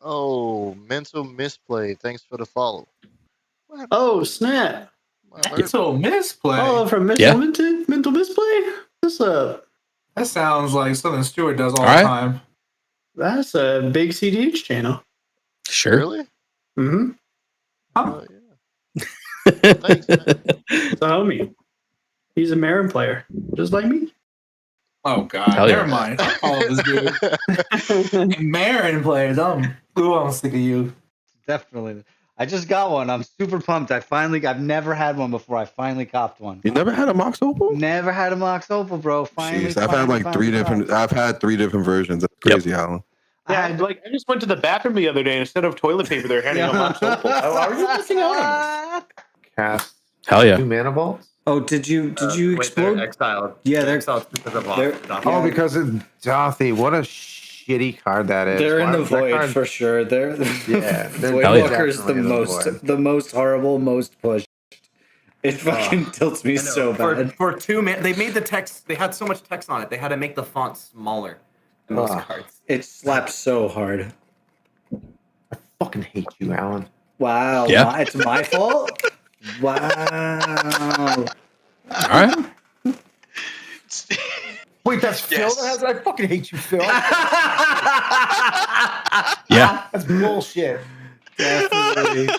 Oh, mental misplay. Thanks for the follow. Oh, snap. Mental misplay? Oh, from mental misplay? What's up? That sounds like something Stuart does all the time. That's a big CDH channel. Sure. Really? Mm-hmm. Huh? Yeah. Thanks, man. It's a homie. He's a Marin player, just like me. Oh, God. Hell yeah. Never mind. I follow this dude. Marin plays. I'm sick of you. Definitely. I just got one. I'm super pumped. I've never had one before. I finally copped one. You never had a Mox Opal? Never had a Mox Opal, bro. Finally. Jeez, I've had like three different. I've had 3 different versions. That's crazy, Alan. Yeah, I just went to the bathroom the other day, and instead of toilet paper, they're handing out Mox Opal. How are you missing out on this? Cast Hell yeah. 2 mana bolts. Oh, did you explode? They're exiled. Yeah, they're exiled because of Dothy. Oh, because of Dothy. What a shitty card that is. They're in Why the was that void card- for sure. They're Yeah, they're Voidwalker's definitely in the void. the most horrible, most pushed. It fucking tilts me so bad. For 2 minutes, they made the text. They had so much text on it. They had to make the font smaller in those cards. It slaps so hard. I fucking hate you, Alan. Wow. Yeah. It's my fault? Wow. All right. Wait, that's Phil that has it? I fucking hate you, Phil. Yeah. That's bullshit. Definitely.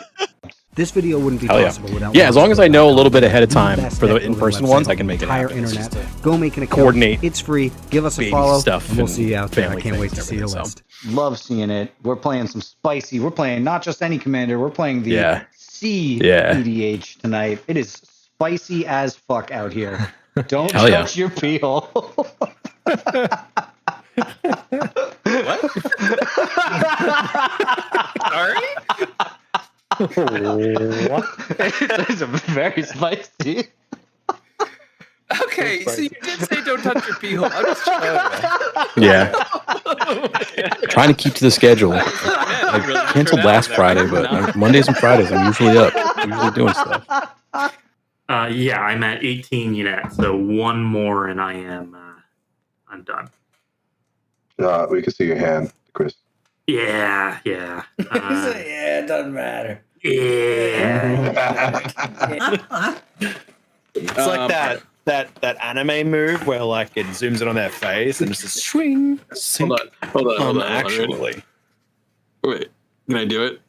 This video wouldn't be Hell yeah. possible without Yeah, as long as I know a little bit ahead of the time best for the deck building in-person website ones, I on can the make it entire happen. It's internet. just Go make an account. coordinate It's free. Give us a baby follow, stuff and we'll and see you out there. I family can't wait things to see your and list. Love seeing it. We're playing some spicy. We're playing not just any commander. We're playing the C EDH tonight. It is spicy as fuck out here. Don't Hell yeah. touch your peel. Sorry? It's a very spicy. Okay, so you did say don't touch your pee hole. I'm just Yeah. Trying to keep to the schedule. I canceled last Friday, but like, Mondays and Fridays I'm usually up. I'm usually doing stuff. Yeah, I'm at 18 yet, so one more and I'm done. We can see your hand, Chris. Yeah. Yeah, it doesn't matter. Yeah. It's like that anime move where like it zooms in on their face and just a swing. Hold on. Actually. Wait, can I do it?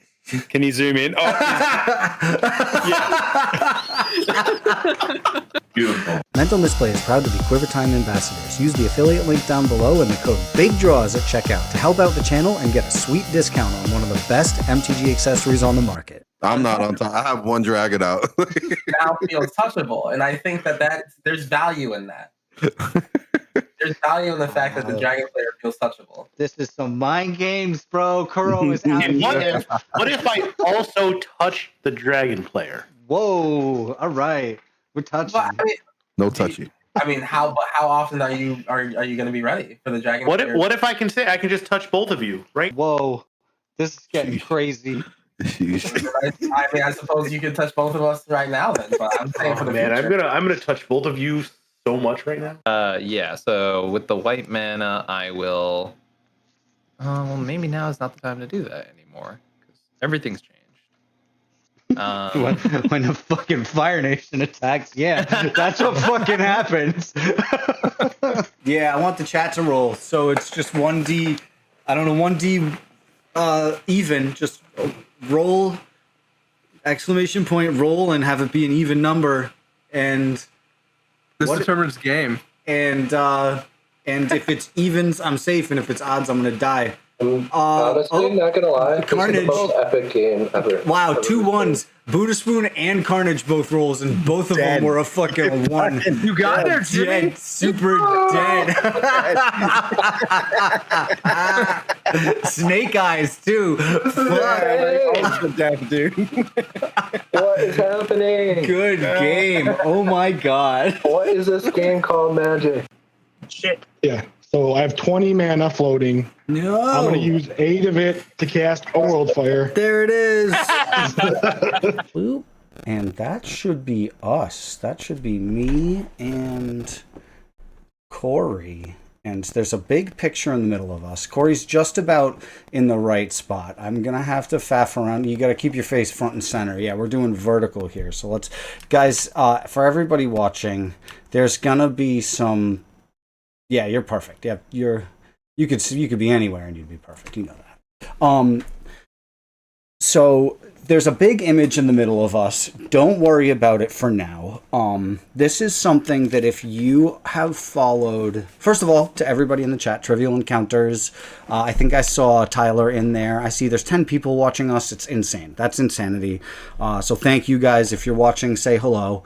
Can you zoom in? Oh, Beautiful. Mental Misplay is proud to be Quiver Time ambassadors. Use the affiliate link down below and the code BIGDRAWS at checkout to help out the channel and get a sweet discount on one of the best MTG accessories on the market. I'm not on top. I have one dragon out. Now feels touchable, and I think that there's value in that. There's value in the fact that the dragon player feels touchable. This is some mind games, bro. Kuro is out And here. what if I also touch the dragon player? Whoa! All right, we're touching. But, No touchy. I mean, how often are you going to be ready for the dragon player? What if I can say I can just touch both of you, right? Whoa, this is getting crazy. I mean, I suppose you could touch both of us right now, then. But I'm saying for the Man, future. I'm gonna touch both of you so much right now. Yeah, so with the white mana, I will... well, maybe now is not the time to do that anymore, because everything's changed. When the fucking Fire Nation attacks, yeah, that's what fucking happens. Yeah, I want the chat to roll. So it's just 1D, I don't know, 1D even. Just roll, exclamation point, roll, and have it be an even number. And This determines game. And if it's evens, I'm safe, and if it's odds, I'm gonna die. Honestly, not gonna lie, Carnage. this is the most epic game ever. Wow, 2 1s. Buddha Spoon and Carnage both rolls, and both of them were a fucking 1. You got there, Jimmy. Dead, super dead. Snake eyes too. Fuck. Dead, dude. What is happening? Good game. Oh my god. What is this game called Magic? Shit. Yeah. So I have 20 mana floating. No. I'm going to use 8 of it to cast a World Fire. There it is. Boop. And that should be us. That should be me and Corey. And there's a big picture in the middle of us. Corey's just about in the right spot. I'm going to have to faff around. You got to keep your face front and center. Yeah, we're doing vertical here. So let's, guys, for everybody watching, there's going to be some, yeah, you're perfect. Yeah, you could be anywhere and you'd be perfect. You know that. So there's a big image in the middle of us. Don't worry about it for now. This is something that if you have followed, first of all, to everybody in the chat, Trivial Encounters, I think I saw Tyler in there. I see there's 10 people watching us. It's insane. That's insanity. So thank you guys. If you're watching, say hello.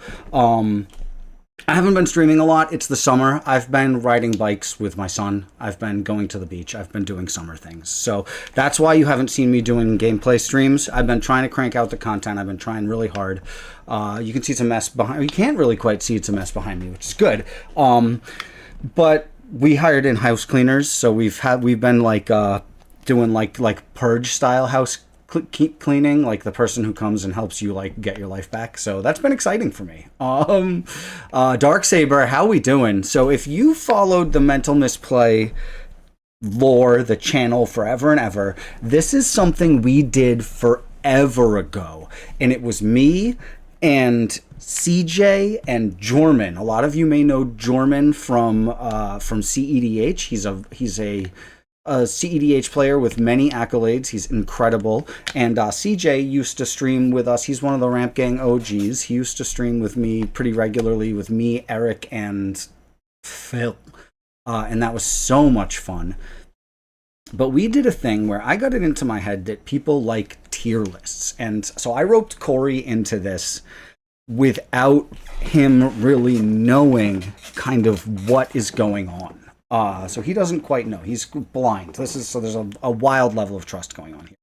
I haven't been streaming a lot. It's the summer. I've been riding bikes with my son. I've been going to the beach. I've been doing summer things. So that's why you haven't seen me doing gameplay streams. I've been trying to crank out the content. I've been trying really hard. You can see it's a mess behind. You can't really quite see it's a mess behind me, which is good. But we hired in house cleaners, so we've been like doing like purge style house keep cleaning, like the person who comes and helps you like get your life back. So that's been exciting for me. Darksaber, how we doing? So if you followed the Mental Misplay lore, the channel forever and ever, this is something we did forever ago, and it was me and CJ and Jorman. A lot of you may know Jorman from CEDH. He's a CEDH player with many accolades. He's incredible. And CJ used to stream with us. He's one of the Ramp Gang OGs. He used to stream with me pretty regularly, with me, Eric, and Phil. And that was so much fun. But we did a thing where I got it into my head that people like tier lists. And so I roped Corey into this without him really knowing kind of what is going on. So he doesn't quite know. He's blind. So there's a wild level of trust going on here.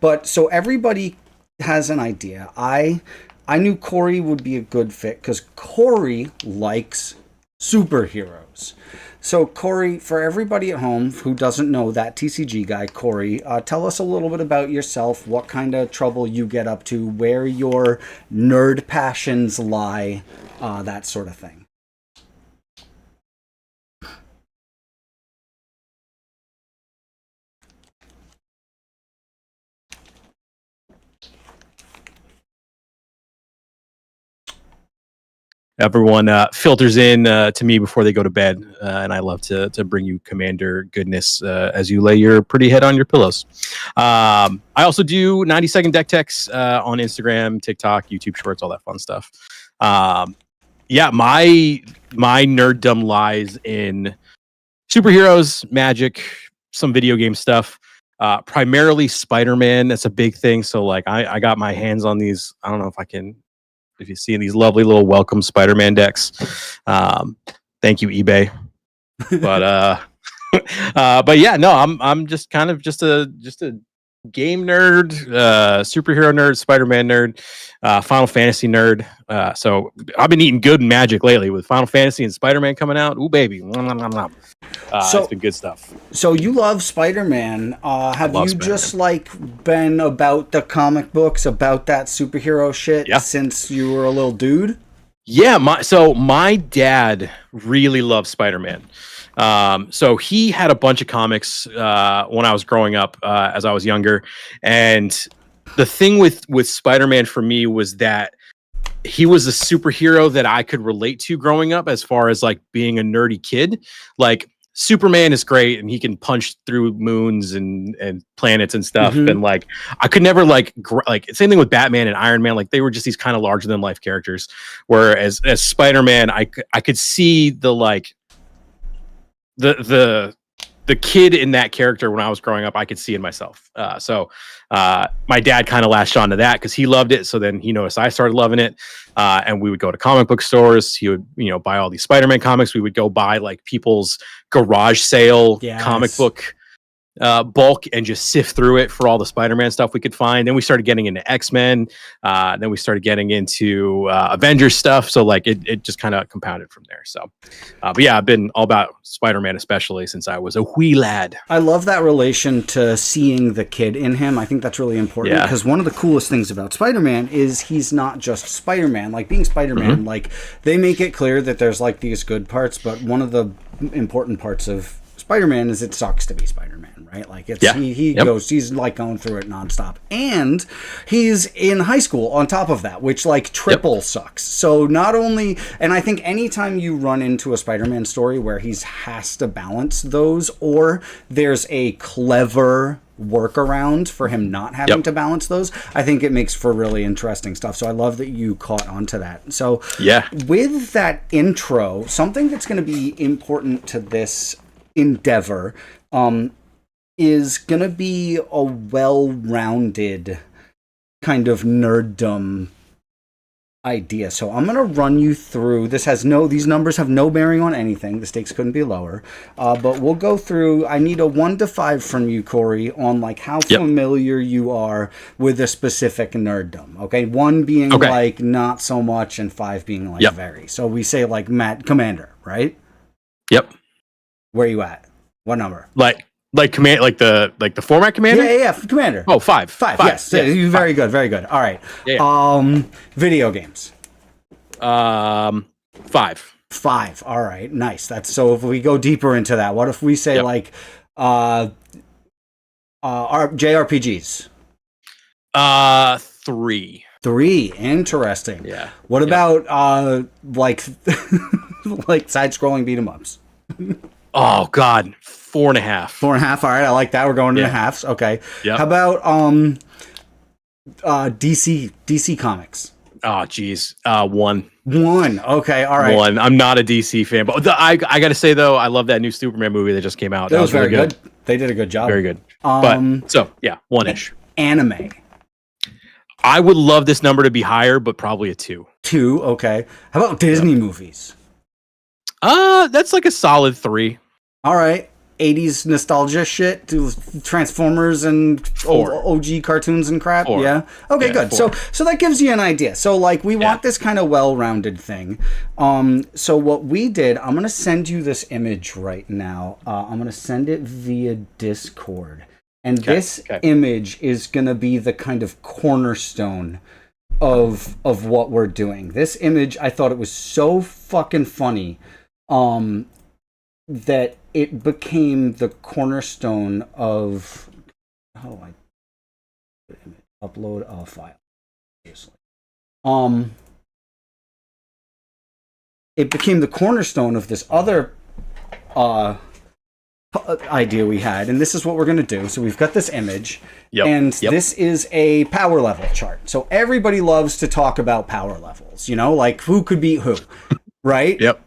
But so everybody has an idea. I knew Corey would be a good fit because Corey likes superheroes. So Corey, for everybody at home who doesn't know that TCG guy, Corey, tell us a little bit about yourself, what kind of trouble you get up to, where your nerd passions lie, that sort of thing. Everyone filters in to me before they go to bed, and I love to bring you Commander goodness as you lay your pretty head on your pillows. I also do 90-second deck techs on Instagram, TikTok, YouTube Shorts, all that fun stuff. Yeah, my nerddom lies in superheroes, Magic, some video game stuff. Primarily Spider-Man. That's a big thing. So like I got my hands on these. I don't know if you see these lovely little welcome Spider-Man decks. Thank you, eBay. But yeah, no, I'm just kind of just a game nerd, superhero nerd, Spider-Man nerd, Final Fantasy nerd. So I've been eating good Magic lately with Final Fantasy and Spider-Man coming out. Ooh, baby. It's been good stuff. So you love Spider-Man. Have you Spider-Man. Just like been about the comic books, about that superhero shit since you were a little dude? Yeah, my dad really loved Spider-Man. So he had a bunch of comics when I was growing up, as I was younger. And the thing with Spider-Man for me was that he was a superhero that I could relate to growing up, as far as like being a nerdy kid. Like Superman is great and he can punch through moons and planets and stuff. Mm-hmm. And like I could never like same thing with Batman and Iron Man. Like they were just these kind of larger than life characters. Whereas as Spider-Man, I could see the like the kid in that character when I was growing up. I could see in myself. So my dad kind of latched on to that because he loved it. So then he noticed I started loving it. And we would go to comic book stores. He would, buy all these Spider-Man comics. We would go buy like people's garage sale comic book bulk and just sift through it for all the Spider-Man stuff we could find. Then we started getting into X-Men. Then we started getting into Avengers stuff. So like it just kind of compounded from there. So, but yeah, I've been all about Spider-Man, especially since I was a wee lad. I love that relation to seeing the kid in him. I think that's really important because one of the coolest things about Spider-Man is he's not just Spider-Man. Like being Spider-Man, like they make it clear that there's like these good parts, but one of the important parts of Spider-Man is it sucks to be Spider-Man, right? Like it's he's like going through it nonstop, and he's in high school on top of that, which like triple sucks. So not only, and I think anytime you run into a Spider-Man story where he's has to balance those, or there's a clever workaround for him not having to balance those, I think it makes for really interesting stuff. So I love that you caught on to that. So with that intro, something that's going to be important to this endeavor is going to be a well-rounded kind of nerddom idea. So I'm going to run you through, these numbers have no bearing on anything. The stakes couldn't be lower. But we'll go through, I need a 1 to 5 from you, Corey, on like how familiar you are with a specific nerddom. Okay. 1 being like not so much and 5 being like very. So we say like Matt Commander, right? Yep. Where are you at? What number? Like command, like the format Commander. Yeah, Commander. Oh, 5. 5. Yes, you very good, very good. All right. Video games. 5. 5. All right, nice. That's so. If we go deeper into that, what if we say like, JRPGs? 3. 3. Interesting. Yeah. What about like side-scrolling beat 'em ups? Oh God, 4.5. 4.5. All right, I like that. We're going into halves. Okay. Yep. How about DC Comics? Oh geez, 1. 1. Okay. All right. 1. I'm not a DC fan, but I got to say though, I love that new Superman movie that just came out. That was very really good. They did a good job. Very good. But so yeah, 1-ish. Anime. I would love this number to be higher, but probably a 2. 2. Okay. How about Disney movies? That's like a solid 3. All right. 80s nostalgia shit to Transformers and OG cartoons and crap. 4. Yeah. Okay, good. 4. So that gives you an idea. So like we want this kind of well-rounded thing. So what we did, I'm going to send you this image right now. I'm going to send it via Discord. And this image is going to be the kind of cornerstone of what we're doing. This image, I thought it was so fucking funny that it became the cornerstone of upload a file. Seriously. It became the cornerstone of this other idea we had, and this is what we're going to do. So we've got this image, and this is a power level chart. So everybody loves to talk about power levels, you know, like who could beat who, right? Yep.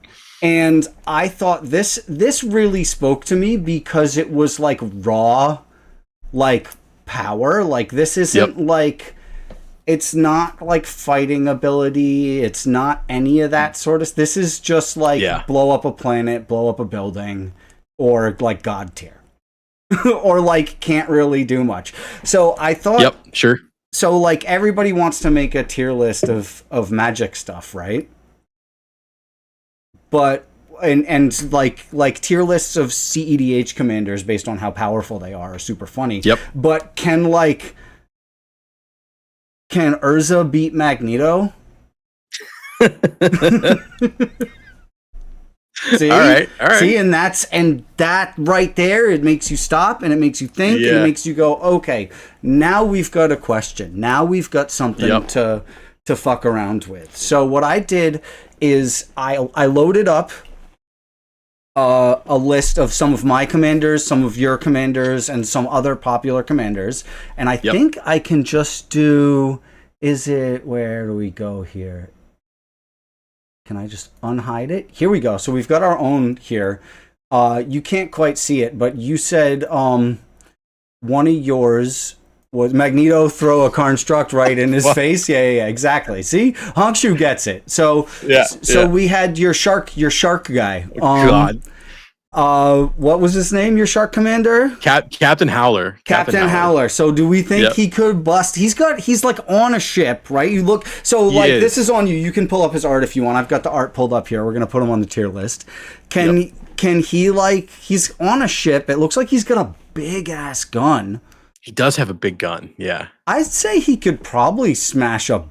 And I thought this really spoke to me because it was like raw, like power. Like this isn't like, it's not like fighting ability. It's not any of that sort of. This is just like blow up a planet, blow up a building, or like God tier, or like can't really do much. So I thought, sure. So like everybody wants to make a tier list of Magic stuff, right? But and like tier lists of CEDH commanders based on how powerful they are super funny. Yep. But can Urza beat Magneto? See? All right. See, and that right there, it makes you stop and it makes you think and it makes you go, okay, now we've got a question. Now we've got something to fuck around with. So what I did is I loaded up a list of some of my commanders, some of your commanders, and some other popular commanders. And I think I can just do, where do we go here? Can I just unhide it? Here we go. So we've got our own here. You can't quite see it, but you said one of yours was Magneto throw a Karnstruct right in his face. Yeah, exactly. See, Honkshoe gets it. So we had your shark guy. God. What was his name? Your shark commander? Captain Howler. Captain Howler. So do we think he could bust? He's like on a ship, right? You look. So like this is on you. You can pull up his art if you want. I've got the art pulled up here. We're gonna put him on the tier list. Can he like? He's on a ship. It looks like he's got a big ass gun. He does have a big gun. Yeah. I'd say he could probably smash a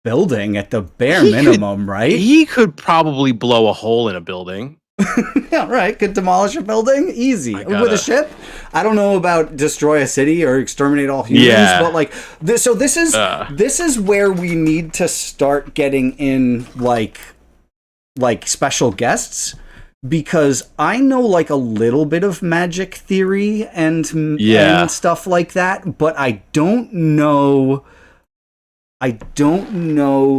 building at the bare minimum, right? He could probably blow a hole in a building. Yeah, right. Could demolish a building easy with gotta- a ship. I don't know about destroy a city or exterminate all humans, Yeah. but like this. So this is where we need to start getting in like special guests, because I know like a little bit of magic theory and stuff like that, but I don't know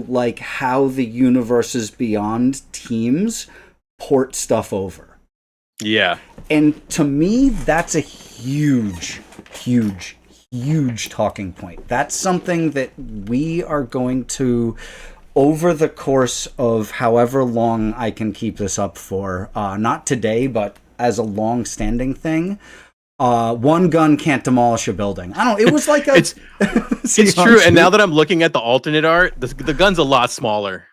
like how the Universes Beyond teams port stuff over. Yeah. And to me, that's a huge talking point. That's something that we are going to, over the course of however long I can keep this up for, not today, but as a long-standing thing, one gun can't demolish a building. I don't. It was like a. It's true. And now that I'm looking at the alternate art, the gun's a lot smaller.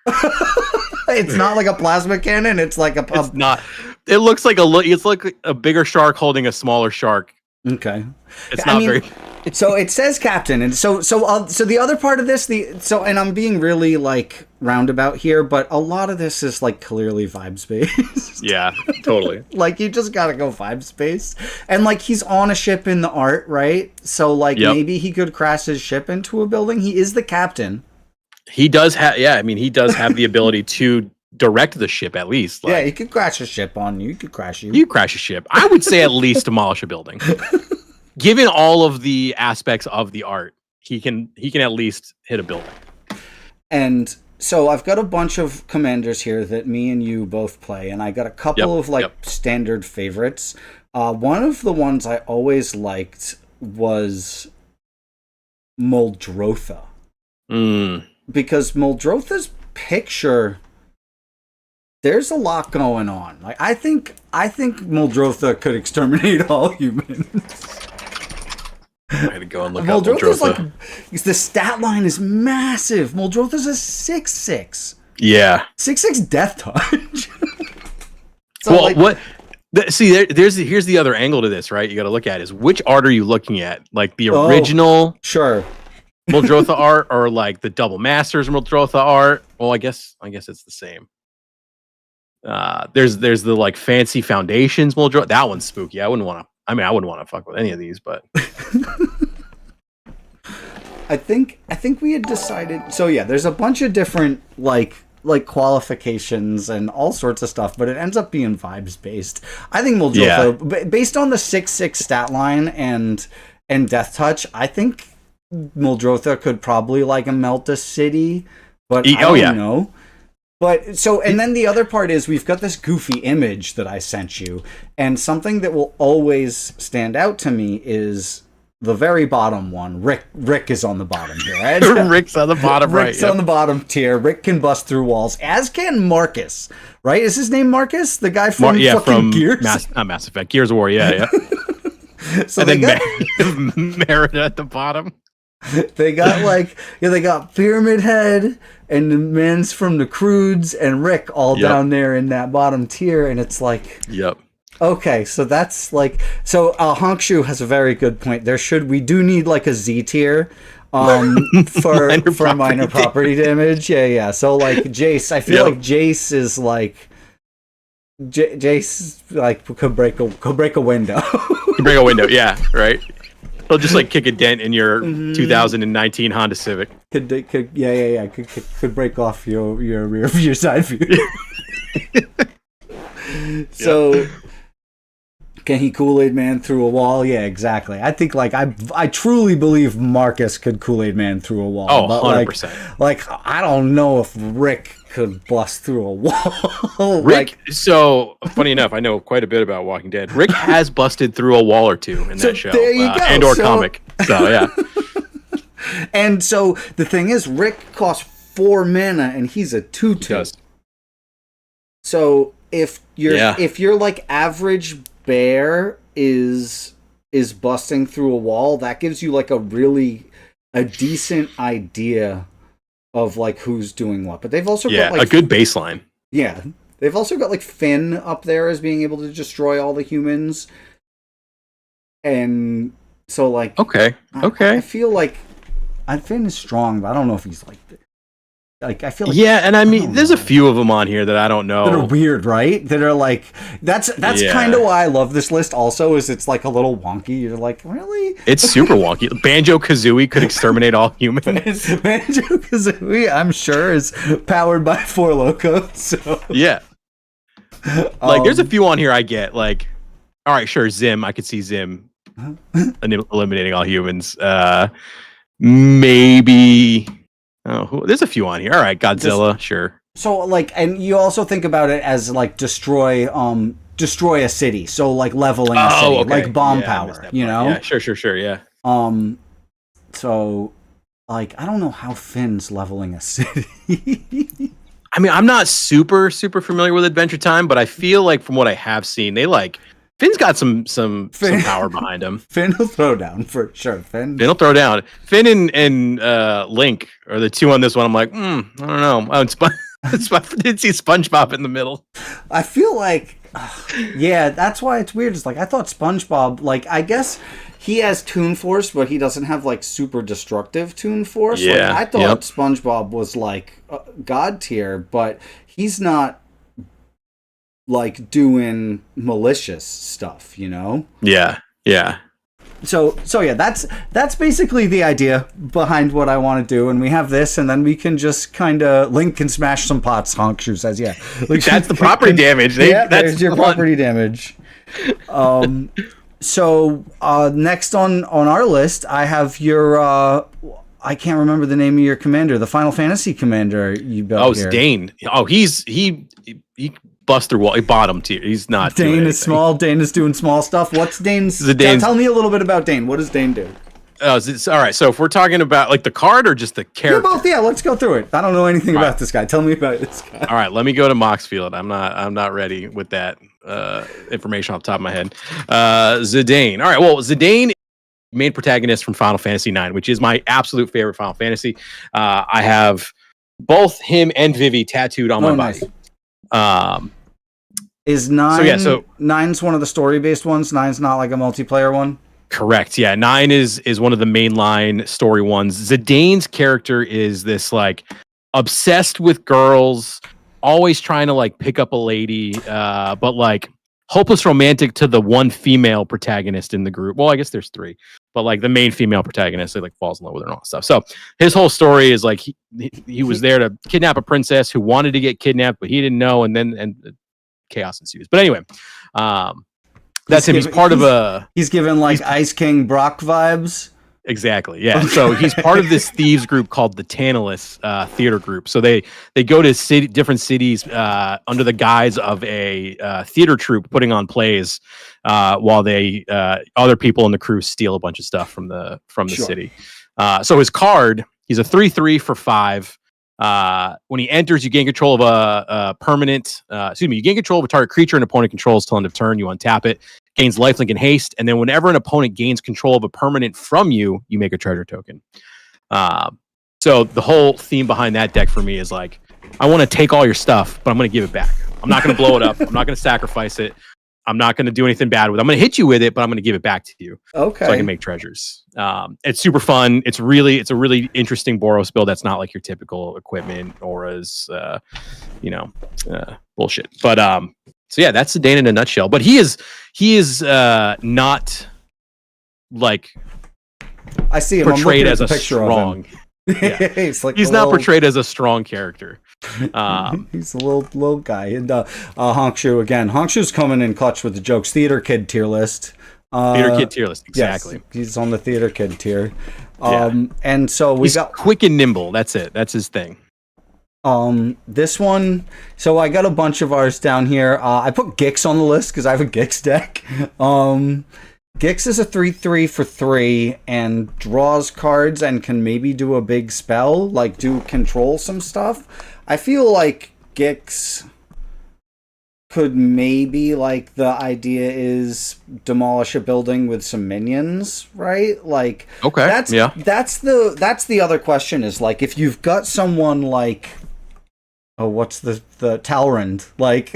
It's not like a plasma cannon. It's like a. It's not. It looks like it's like a bigger shark holding a smaller shark. Okay. It's not very. So it says captain, and so the other part of this, and I'm being really like roundabout here, but a lot of this is like clearly vibes based. Yeah, totally. Like you just gotta go vibes based, and like he's on a ship in the art, right? So like maybe he could crash his ship into a building. He is the captain. He does have, yeah. I mean, he does have the ability to direct the ship at least. Like, yeah, he could crash a ship on you. He could crash you. You crash a ship. I would say at least demolish a building. Given all of the aspects of the art, he can at least hit a building. And so I've got a bunch of commanders here that me and you both play, and I got a couple of like standard favorites. One of the ones I always liked was Muldrotha. Because Muldrotha's picture, there's a lot going on. Like I think Muldrotha could exterminate all humans. I had to go and look up Muldrotha's Muldrotha. like, the stat line is massive. Muldrotha's a 6/6. Yeah. 6/6 death touch. So well, like, here's the other angle to this, right? You got to look at is which art are you looking at? Like the original Muldrotha art, or like the Double Masters Muldrotha art? Well, I guess it's the same. There's the like fancy foundations Muldrotha. That one's spooky. I wouldn't want to fuck with any of these, but I think we had decided. So yeah, there's a bunch of different like qualifications and all sorts of stuff, but it ends up being vibes based. I think Muldrotha, based on the 6/6 stat line and death touch, I think Muldrotha could probably like melt a city, but I don't know. But so, and then the other part is we've got this goofy image that I sent you, and something that will always stand out to me is the very bottom one. Rick is on the bottom here, right? Rick's on the bottom, Rick's on the bottom tier. Rick can bust through walls, as can Marcus, right? Is his name Marcus? The guy from fucking Gears? Not Mass Effect, Gears of War, yeah. So and then Merida at the bottom. They got Pyramid Head and the men's from the Croods and Rick all down there in that bottom tier, and it's like, okay, so that's like, so Honkshu has a very good point. We do need like a Z tier for minor property damage. Yeah. So like Jace, I feel like Jace is like Jace like could break a window. Could break a window, yeah, right. He'll just like kick a dent in your 2019 Honda Civic. Could break off your rear view side view. So can he Kool-Aid Man through a wall? Yeah, exactly. I think like I truly believe Marcus could Kool-Aid Man through a wall. Oh, but 100%. Like I don't know if Rick could bust through a wall. Rick, so funny enough, I know quite a bit about Walking Dead. Rick has busted through a wall or two in that show. There you go. And/or comic. So yeah. And so the thing is, Rick costs 4 mana and he's a 2/2. He does. So if you're like average bear is busting through a wall, that gives you like a decent idea of like who's doing what. But they've also got like a good baseline. Yeah. They've also got like Finn up there as being able to destroy all the humans. And so like Okay. I feel like Finn is strong, but I don't know if he's like Like I feel like yeah, and I mean, there's a few of them on here that I don't know. that are weird, right? That are like that's kind of why I love this list. Also, is it's like a little wonky. You're like, really? It's super wonky. Banjo Kazooie could exterminate all humans. Banjo Kazooie, I'm sure, is powered by Four Loko. So yeah, like there's a few on here I get. Like, all right, sure, Zim. I could see Zim eliminating all humans. Maybe. Oh, there's a few on here. All right, Godzilla, sure. So like, and you also think about it as like destroy a city. So like leveling a city, okay. like bomb power. You know? Yeah, sure, yeah. So like, I don't know how Finn's leveling a city. I mean, I'm not super familiar with Adventure Time, but I feel like from what I have seen, they like Finn's got some power behind him. Finn will throw down for sure. Finn will throw down. Finn and Link are the two on this one. I'm like, I don't know. I didn't see SpongeBob in the middle. I feel like, yeah, that's why it's weird. It's like I thought SpongeBob, like I guess he has Toon Force, but he doesn't have like super destructive Toon Force. Yeah, like, I thought SpongeBob was like God tier, but he's not like doing malicious stuff, you know? Yeah. So yeah, that's basically the idea behind what I want to do, and we have this, and then we can just kind of Link can smash some pots. Honkshoe says, yeah, like, that's the property damage. That's your property damage. So next on our list, I have your I can't remember the name of your commander, the Final Fantasy commander you built. It's Dane. Oh, he bust through wall. He bottom tier. He's not. Dane is small. Dane is doing small stuff. What's Dane's? Tell me a little bit about Dane. What does Dane do? Oh, all right. So if we're talking about like the card or just the character, both. Yeah, let's go through it. I don't know anything about this guy. Tell me about this guy. All right, let me go to Moxfield. I'm not ready with that information off the top of my head. Zidane. All right. Well, Zidane, main protagonist from Final Fantasy IX, which is my absolute favorite Final Fantasy. I have both him and Vivi tattooed on my body. Is 9 so 9's one of the story-based ones? 9's not like a multiplayer one? Correct. Yeah, 9 is one of the mainline story ones. Zidane's character is this like obsessed with girls, always trying to like pick up a lady, but like hopeless romantic to the one female protagonist in the group. Well, I guess there's 3, but like the main female protagonist, like falls in love with her and all that stuff. So his whole story is like he was there to kidnap a princess who wanted to get kidnapped, but he didn't know, and chaos ensues. But anyway, that's him. He's part of a. He's given like Ice King Brock vibes. Exactly. Yeah. So he's part of this thieves group called the Tantalus theater group. So they go to different cities under the guise of a theater troupe putting on plays, while they other people in the crew steal a bunch of stuff from the city. So his card, he's a 3/3 for 5. When he enters, you gain control of a permanent. You gain control of a target creature an opponent controls till end of turn. You untap it. Gains lifelink and haste, and then whenever an opponent gains control of a permanent from you, you make a treasure token. So the whole theme behind that deck for me is like, I want to take all your stuff, but I'm going to give it back. I'm not going to blow it up. I'm not going to sacrifice it. I'm not going to do anything bad with it. I'm going to hit you with it, but I'm going to give it back to you. Okay. So I can make treasures. It's super fun. It's a really interesting Boros build that's not like your typical equipment auras, bullshit. But so yeah, that's Zidane in a nutshell. But he is not like I see him portrayed as a strong. Yeah. He's not portrayed as a strong character. He's a little guy. And Honkshoe again. Honkshoe's coming in clutch with the jokes. Theater Kid tier list. Theater Kid tier list. Exactly. Yes, he's on the Theater Kid tier. And so he's quick and nimble. That's it. That's his thing. This one. So I got a bunch of ours down here. I put Gix on the list because I have a Gix deck. Gix is a 3/3 for 3 and draws cards and can maybe do a big spell, like control some stuff. I feel like Gix could maybe, like, the idea is demolish a building with some minions, right? Like, okay, that's the other question is, like, if you've got someone like oh, what's the Talrand? Like,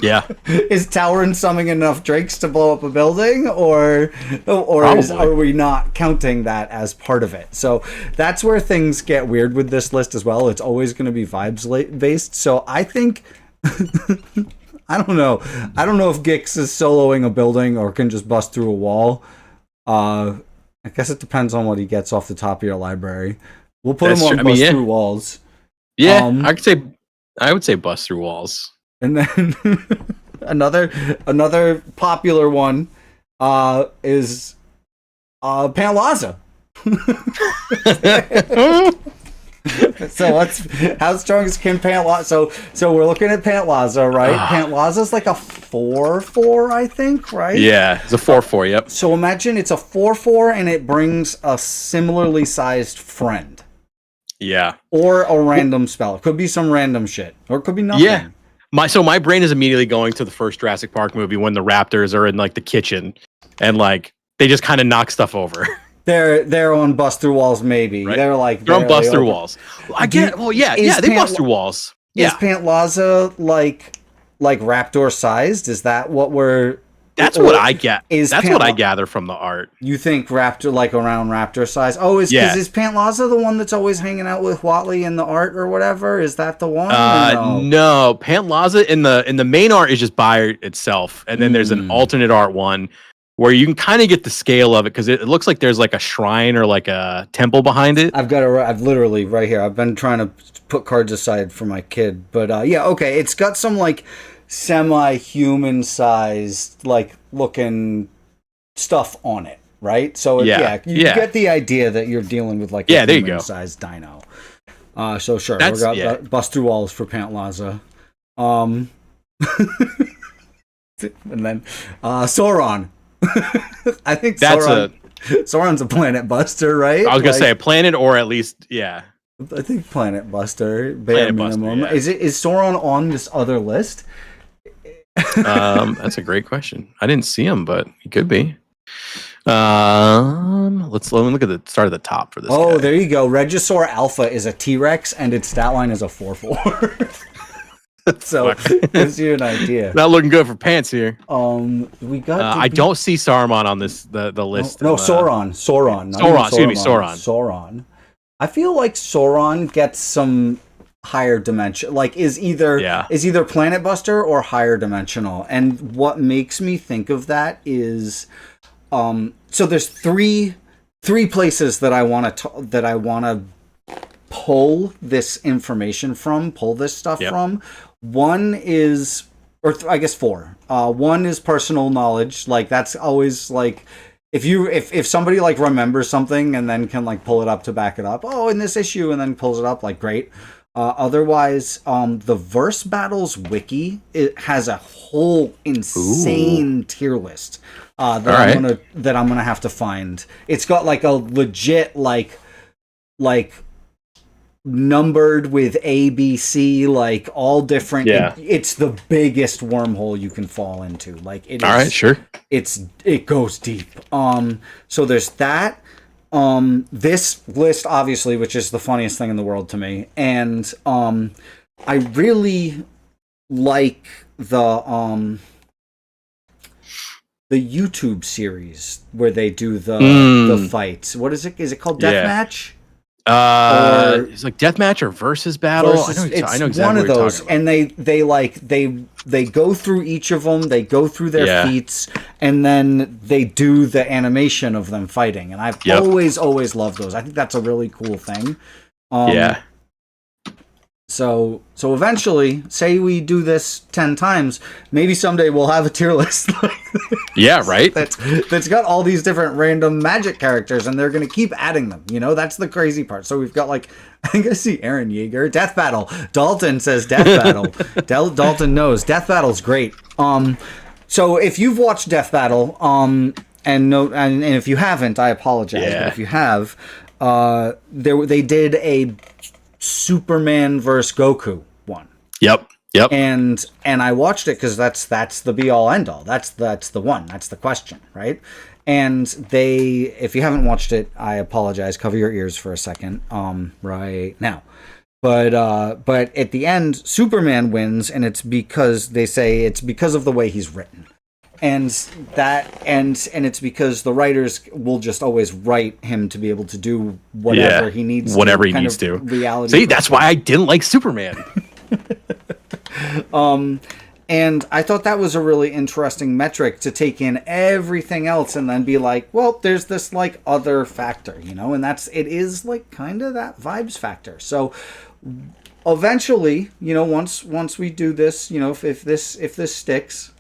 Yeah. is Talrand summoning enough drakes to blow up a building, or are we not counting that as part of it? So that's where things get weird with this list as well. It's always going to be vibes based. So I think I don't know. I don't know if Gix is soloing a building or can just bust through a wall. I guess it depends on what he gets off the top of your library. We'll put him on bust through walls. Yeah, I would say bust through walls. And then another popular one is Pantlaza. So how strong is Kim Pantlaza? So we're looking at Pantlaza, right? Pantlaza's like a 4/4, I think, right? Yeah, it's a 4/4. Yep. So imagine it's a 4/4 and it brings a similarly sized friend. Yeah. Or a random spell. It could be some random shit, or it could be nothing. Yeah. My brain is immediately going to the first Jurassic Park movie when the raptors are in like the kitchen and like they just kind of knock stuff over. They're on bust through walls, maybe. Right. They're on bust through walls. I get. Well, yeah, they bust through walls. Is Pantlaza like raptor sized? Is that what we're? That's what I get. That's what I gather from the art. You think raptor like around raptor size? Oh, is Pantlaza the one that's always hanging out with Watley in the art or whatever? Is that the one? No, Pantlaza in the main art is just by itself, and then there's an alternate art one where you can kind of get the scale of it because it looks like there's like a shrine or like a temple behind it. I've literally right here. I've been trying to put cards aside for my kid, but yeah, okay. It's got some like semi-human sized like looking stuff on it, right? So you get the idea that you're dealing with like a human sized dino. So sure, we got bust through walls for Pantlaza. And then Sauron. I think Sauron's a planet buster, right? I was gonna say a planet, or at least I think planet buster, bare minimum. Buster, Is Sauron on this other list? That's a great question. I didn't see him, but he could be. Let me look at the start of the top for this. Oh, there you go. Regisaur Alpha is a T-Rex, and its stat line is a 4/4. So gives you an idea. Not looking good for pants here. We got. I don't see Saruman on this the list. No, Sauron. Excuse me, Sauron. Sauron. I feel like Sauron gets some higher dimension. Like is either Planet Buster or higher dimensional. And what makes me think of that is, so there's three places that I want to pull this information from, pull this stuff from. One is, I guess four. One is personal knowledge. Like that's always like, if somebody like remembers something and then can like pull it up to back it up. Oh, in this issue, and then pulls it up, like great. Otherwise, the Verse Battles wiki, it has a whole insane tier list that I'm gonna have to find. It's got like a legit like numbered with A, B, C, like all different. It's the biggest wormhole you can fall into. Like it is. All right, sure. It goes deep. So there's that. This list, obviously, which is the funniest thing in the world to me, and I really like the YouTube series where they do the fights. What is it? Is it called Deathmatch? It's like deathmatch or versus battle. I know exactly one of what you're those, talking and they go through each of them. They go through their feats, and then they do the animation of them fighting. And I've always loved those. I think that's a really cool thing. So eventually, say we do this 10 times, maybe someday we'll have a tier list. Right. That's got all these different random Magic characters, and they're going to keep adding them. You know, that's the crazy part. So we've got like, I think I see Aaron Yeager, Death Battle. Dalton says Death Battle. Dalton knows Death Battle's great. So if you've watched Death Battle, and if you haven't, I apologize. But if you have, they did a Superman versus Goku one. Yep. And I watched it because that's the be all end all. That's the one. That's the question, right? And if you haven't watched it, I apologize. Cover your ears for a second. Right now. But at the end, Superman wins, and it's because they say it's because of the way he's written, and it's because the writers will just always write him to be able to do whatever he needs, whatever he needs to. Reality. See, that's why I didn't like Superman. And I thought that was a really interesting metric to take in everything else and then be like, well, there's this like other factor, you know, and it is like kind of that vibes factor. So eventually, you know, once we do this, you know, if this sticks,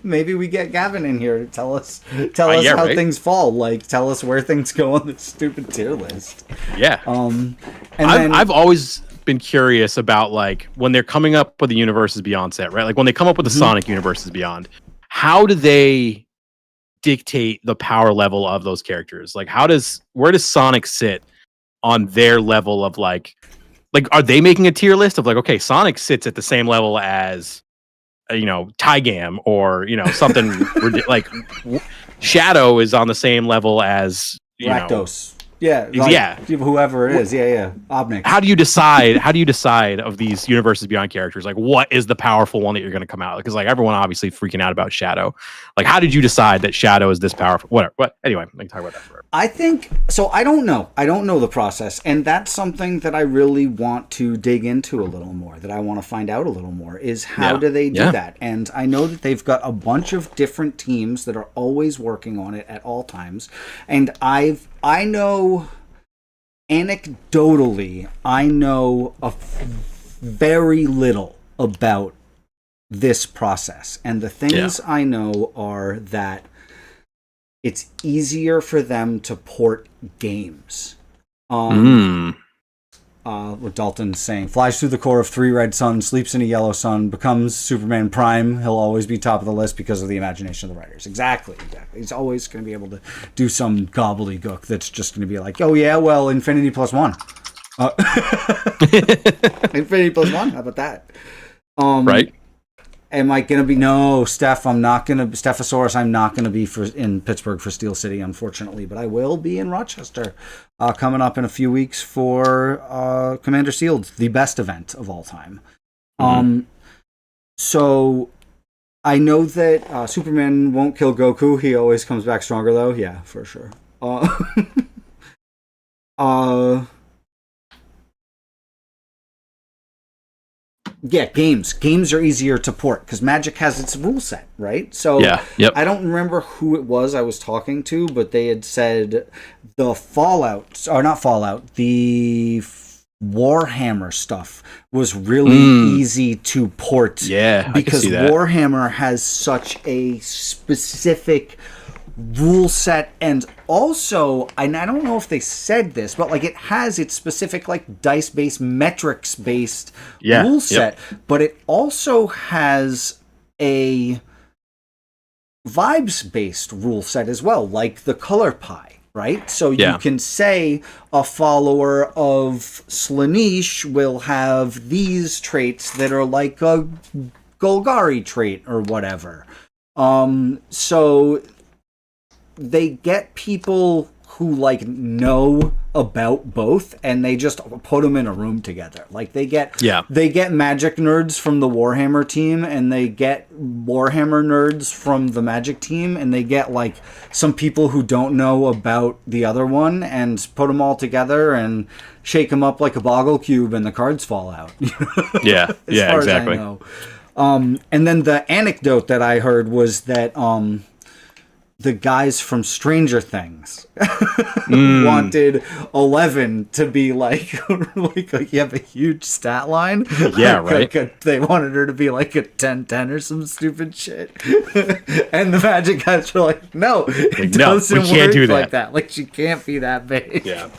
maybe we get Gavin in here to tell us how things fall, like tell us where things go on this stupid tier list. Yeah. And then I've always been curious about like when they're coming up with the Universes Beyond set, right? Like when they come up with the Sonic Universes Beyond, how do they dictate the power level of those characters? Like where does Sonic sit on their level of like are they making a tier list of like, okay, Sonic sits at the same level as you know, Tygam or you know something like Shadow is on the same level as Rakdos. Yeah, like, whoever it is, Obnick. How do you decide of these Universes Beyond characters? Like, what is the powerful one that you're going to come out? Because like everyone obviously freaking out about Shadow. Like, how did you decide that Shadow is this powerful? Whatever. But anyway, we can talk about that forever. I think so. I don't know the process, and that's something that I really want to dig into a little more. That I want to find out a little more is how do they do that? And I know that they've got a bunch of different teams that are always working on it at all times, and I know anecdotally, I know very little about this process. And the things I know are that it's easier for them to port games. What Dalton's saying, flies through the core of 3 red suns, sleeps in a yellow sun, becomes Superman Prime. He'll always be top of the list because of the imagination of the writers. Exactly. He's always going to be able to do some gobbledygook that's just going to be like, oh yeah, well, Infinity plus 1. Infinity plus 1. How about that? Right. Am I going to be... No, Steph, I'm not going to... Stephosaurus, I'm not going to be in Pittsburgh for Steel City, unfortunately, but I will be in Rochester coming up in a few weeks for Commander Sealed, the best event of all time. So I know that Superman won't kill Goku. He always comes back stronger, though. Yeah, for sure. Yeah, games are easier to port because Magic has its rule set, right? So I don't remember who it was I was talking to, but they had said the the Warhammer stuff was really easy to port. Yeah, because Warhammer has such a specific rule set, and also I don't know if they said this, but like it has its specific like dice based metrics based rule set, but it also has a vibes based rule set as well, like the color pie, right? So you can say a follower of Slaanesh will have these traits that are like a Golgari trait or whatever. So they get people who like know about both, and they just put them in a room together. Like they get Magic nerds from the Warhammer team, and they get Warhammer nerds from the Magic team, and they get like some people who don't know about the other one, and put them all together and shake them up like a boggle cube, and the cards fall out. Exactly. As I know. And then the anecdote that I heard was that the guys from Stranger Things wanted 11 to be like you have a huge stat line. Yeah, like right. They wanted her to be like a 10-10 or some stupid shit. And the Magic guys were like, no, it doesn't work like that. Like, she can't be that big. Yeah.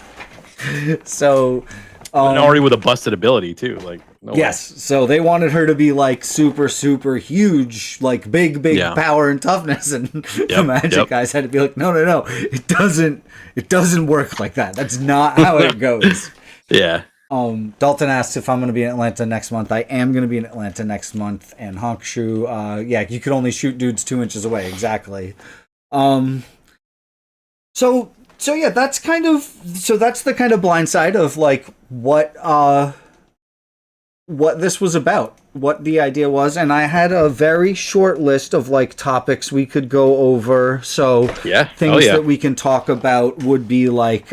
So... and already with a busted ability too, like way. So they wanted her to be like super huge, like big power and toughness, and the Magic guys had to be like, no, it doesn't work like that. That's not how it goes. Dalton asks if I'm going to be in Atlanta next month. I am going to be in Atlanta next month, and Honkshoe, you could only shoot dudes 2 inches away, exactly. So yeah, that's the kind of blind side of like what this was about, what the idea was, and I had a very short list of like topics we could go over. So things that we can talk about would be like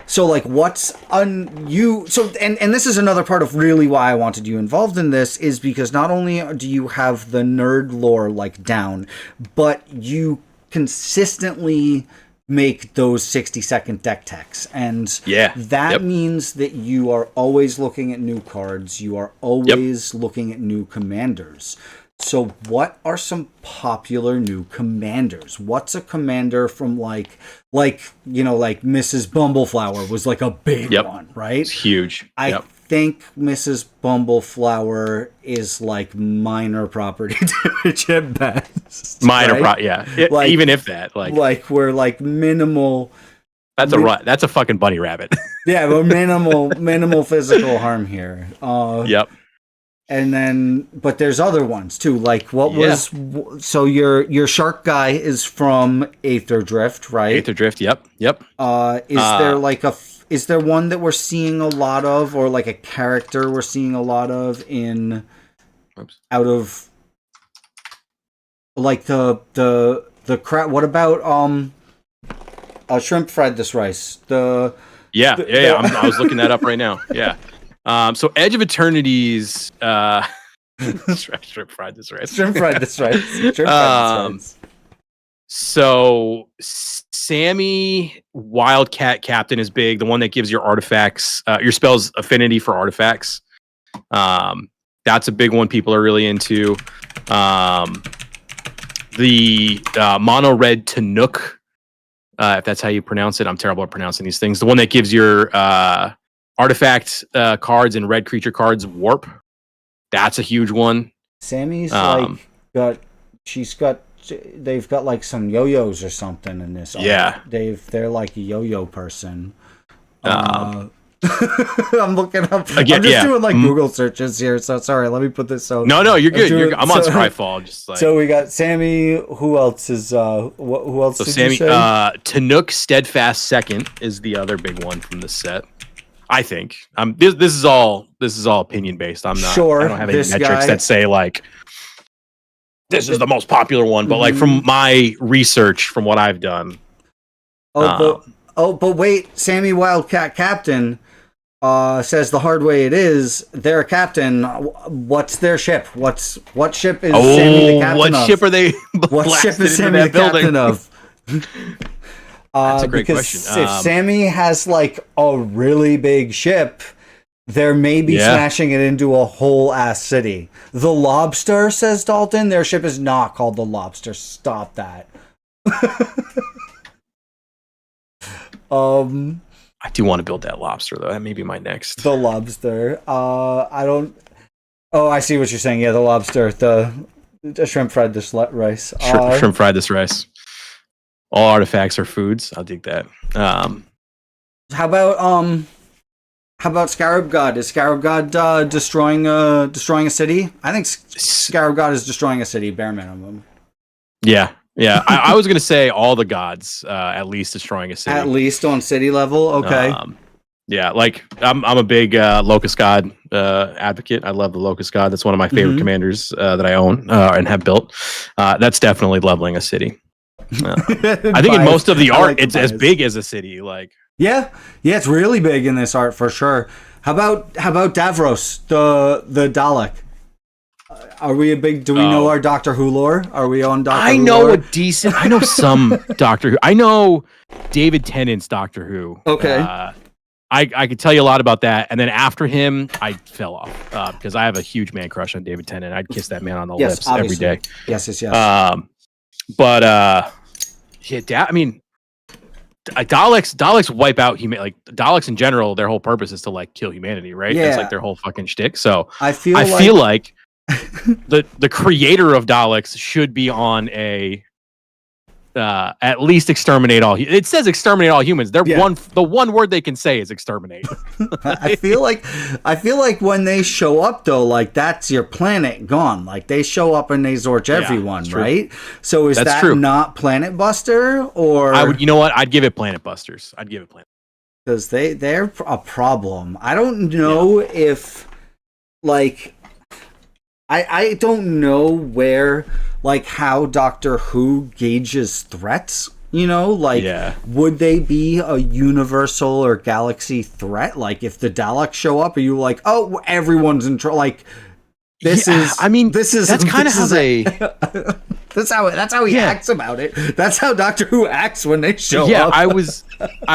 so like what's and this is another part of really why I wanted you involved in this, is because not only do you have the nerd lore like down, but you consistently make those 60-second deck techs, and that means that you are always looking at new cards, you are always looking at new commanders. So what are some popular new commanders? What's a commander from like Mrs. Bumbleflower was like a big one, right? It's huge. I think Mrs. Bumbleflower is like minor property damage at best. Like, even if that, like we're like minimal. That's a fucking bunny rabbit. Yeah, we're minimal physical harm here. And then, but there's other ones too. Like so your shark guy is from Aether Drift, right? Aether Drift. Yep. Is there one that we're seeing a lot of, or like a character we're seeing a lot of out of like the crap? What about shrimp fried this rice? I was looking that up right now. Yeah. So Edge of Eternity's shrimp fried this rice. Shrimp fried this rice. Shrimp fried this rice. So Sammy Wildcat Captain is big. The one that gives your artifacts, your spells affinity for artifacts. That's a big one people are really into. The mono red Tanook, if that's how you pronounce it. I'm terrible at pronouncing these things. The one that gives your artifact cards and red creature cards warp. That's a huge one. Sammy's they've got like some yo-yos or something in this. Yeah. They're like a yo-yo person. I'm looking up. Again, I'm just doing like Google searches here. So sorry, let me put this. So no, you're good. I'm on Scryfall. Just like, so we got Sammy. Who else is? Who else? So did Sammy, you say? Tanook Steadfast Second is the other big one from the set. I think. This is all opinion based. I'm not sure. I don't have any metrics that say like this is the most popular one, but like from my research, from what I've done. But wait, Sammy Wildcat Captain says the hard way it is. They're a captain. What's their ship? What ship is Sammy the captain of? What ship are they? What ship is Sammy the captain of? That's a great question. If Sammy has like a really big ship, they're maybe smashing it into a whole ass city. The Lobster, says Dalton. Their ship is not called the Lobster. Stop that. I do want to build that lobster though. That may be my next. The Lobster. I don't. Oh, I see what you're saying. Yeah, the Lobster. The shrimp fried this rice. Shrimp fried this rice. All artifacts are foods. I'll dig that. How about Scarab God? Is Scarab God destroying a city? I think Scarab God is destroying a city, bare minimum. Yeah. I was gonna say all the gods, at least destroying a city. At least on city level, okay. Yeah, like I'm a big Locust God advocate. I love the Locust God. That's one of my favorite commanders that I own and have built. That's definitely leveling a city. I think in most of the art, it's as big as a city. Like yeah, it's really big in this art for sure. How about Davros, the Dalek? Are we a big? Do we know our Doctor Who lore? Are we on Doctor Who? I know I know some Doctor Who. I know David Tennant's Doctor Who. Okay. I could tell you a lot about that, and then after him, I fell off because I have a huge man crush on David Tennant. I'd kiss that man on the lips obviously. every day. Yes. But I mean, Daleks wipe out humanity. Like Daleks in general, their whole purpose is to like kill humanity, right? Yeah. That's like their whole fucking shtick. So I feel like the creator of Daleks should be on a at least exterminate all. It says exterminate all humans. The one word they can say is exterminate. I feel like when they show up though, like that's your planet gone. Like they show up and they zorch everyone, right? So is that not Planet Buster or? You know what? I'd give it Planet Busters. because they're a problem. I don't know if like I don't know where like how Doctor Who gauges threats. You know, like, would they be a universal or galaxy threat? Like, if the Daleks show up, are you like, oh, everyone's in trouble? Like, this is. I mean, this is. That's kind of how they. That's how he acts about it. That's how Doctor Who acts when they show up. Yeah, I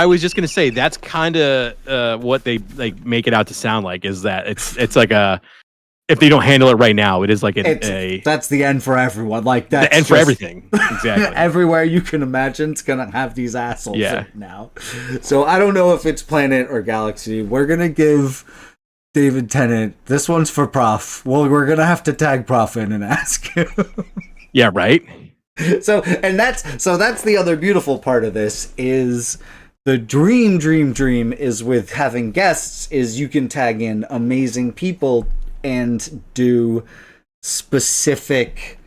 was just gonna say that's kind of what they like make it out to sound like. Is that it's like a. If they don't handle it right now, it is like that's the end for everyone. Like that's the end for everything. Exactly. Everywhere you can imagine, it's gonna have these assholes now. So I don't know if it's planet or galaxy. We're gonna give David Tennant. This one's for Prof. Well, we're gonna have to tag Prof in and ask him. Yeah. Right. So that's the other beautiful part of this is. The dream is with having guests is you can tag in amazing people and do specific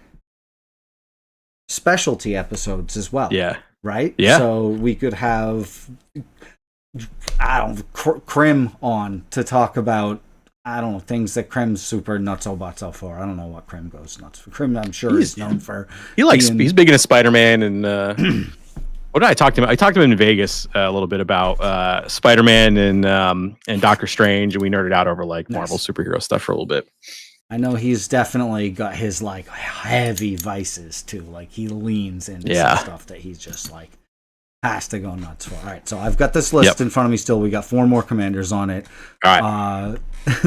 specialty episodes as well. Yeah. Right? Yeah. So we could have, Krim on to talk about, things that Krim's super nutso for. I don't know what Krim goes nuts for. Krim, I'm sure, is known for. He's big into Spider-Man and. What did I talk to him? I talked to him in Vegas a little bit about Spider-Man and Doctor Strange, and we nerded out over like Marvel superhero stuff for a little bit. I know he's definitely got his like heavy vices too. Like he leans into some stuff that he's just like has to go nuts for. All right, so I've got this list in front of me still. We got 4 more commanders on it. All right. This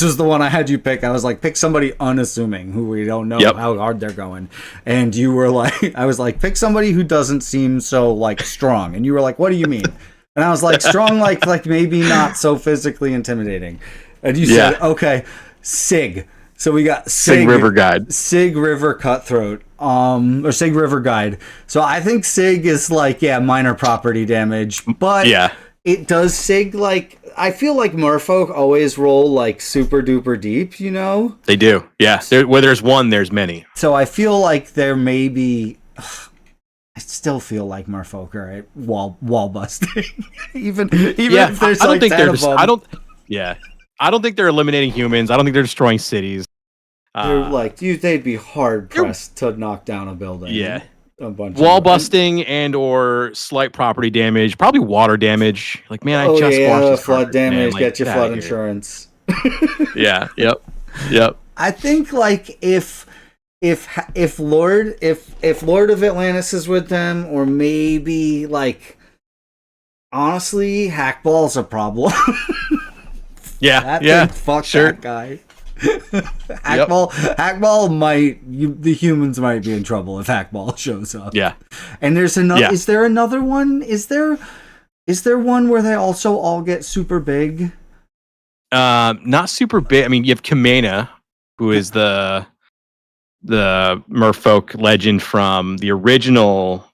was the one I had you pick. I was like, pick somebody unassuming who we don't know how hard they're going. And you were like, I was like, pick somebody who doesn't seem so like strong. And you were like, what do you mean? And I was like, strong, like maybe not so physically intimidating. And you said, okay, Sig. So we got Sig River Guide. Sig River Cutthroat. Or Sig River Guide. So I think Sig is like, minor property damage. But it does Sig like, I feel like merfolk always roll like super duper deep, you know? They do. Yeah. Where there's one, there's many. So I feel like there may be. I still feel like merfolk are at wall busting. even if there's I don't think they're just, I don't think they're eliminating humans. I don't think they're destroying cities. They're like they'd be hard pressed to knock down a building. Yeah. A bunch wall busting and or slight property damage, probably water damage. Like, man, I just watched flood damage. Like, get your flood insurance. Yep. I think like if Lord of Atlantis is with them, or maybe like honestly, Hackball's a problem. Fuck that guy. Hackball might the humans might be in trouble if Hackball shows up. Yeah. And there's another is there another one? Is there one where they also all get super big? Not super big. I mean, you have Kamena, who is the merfolk legend from the original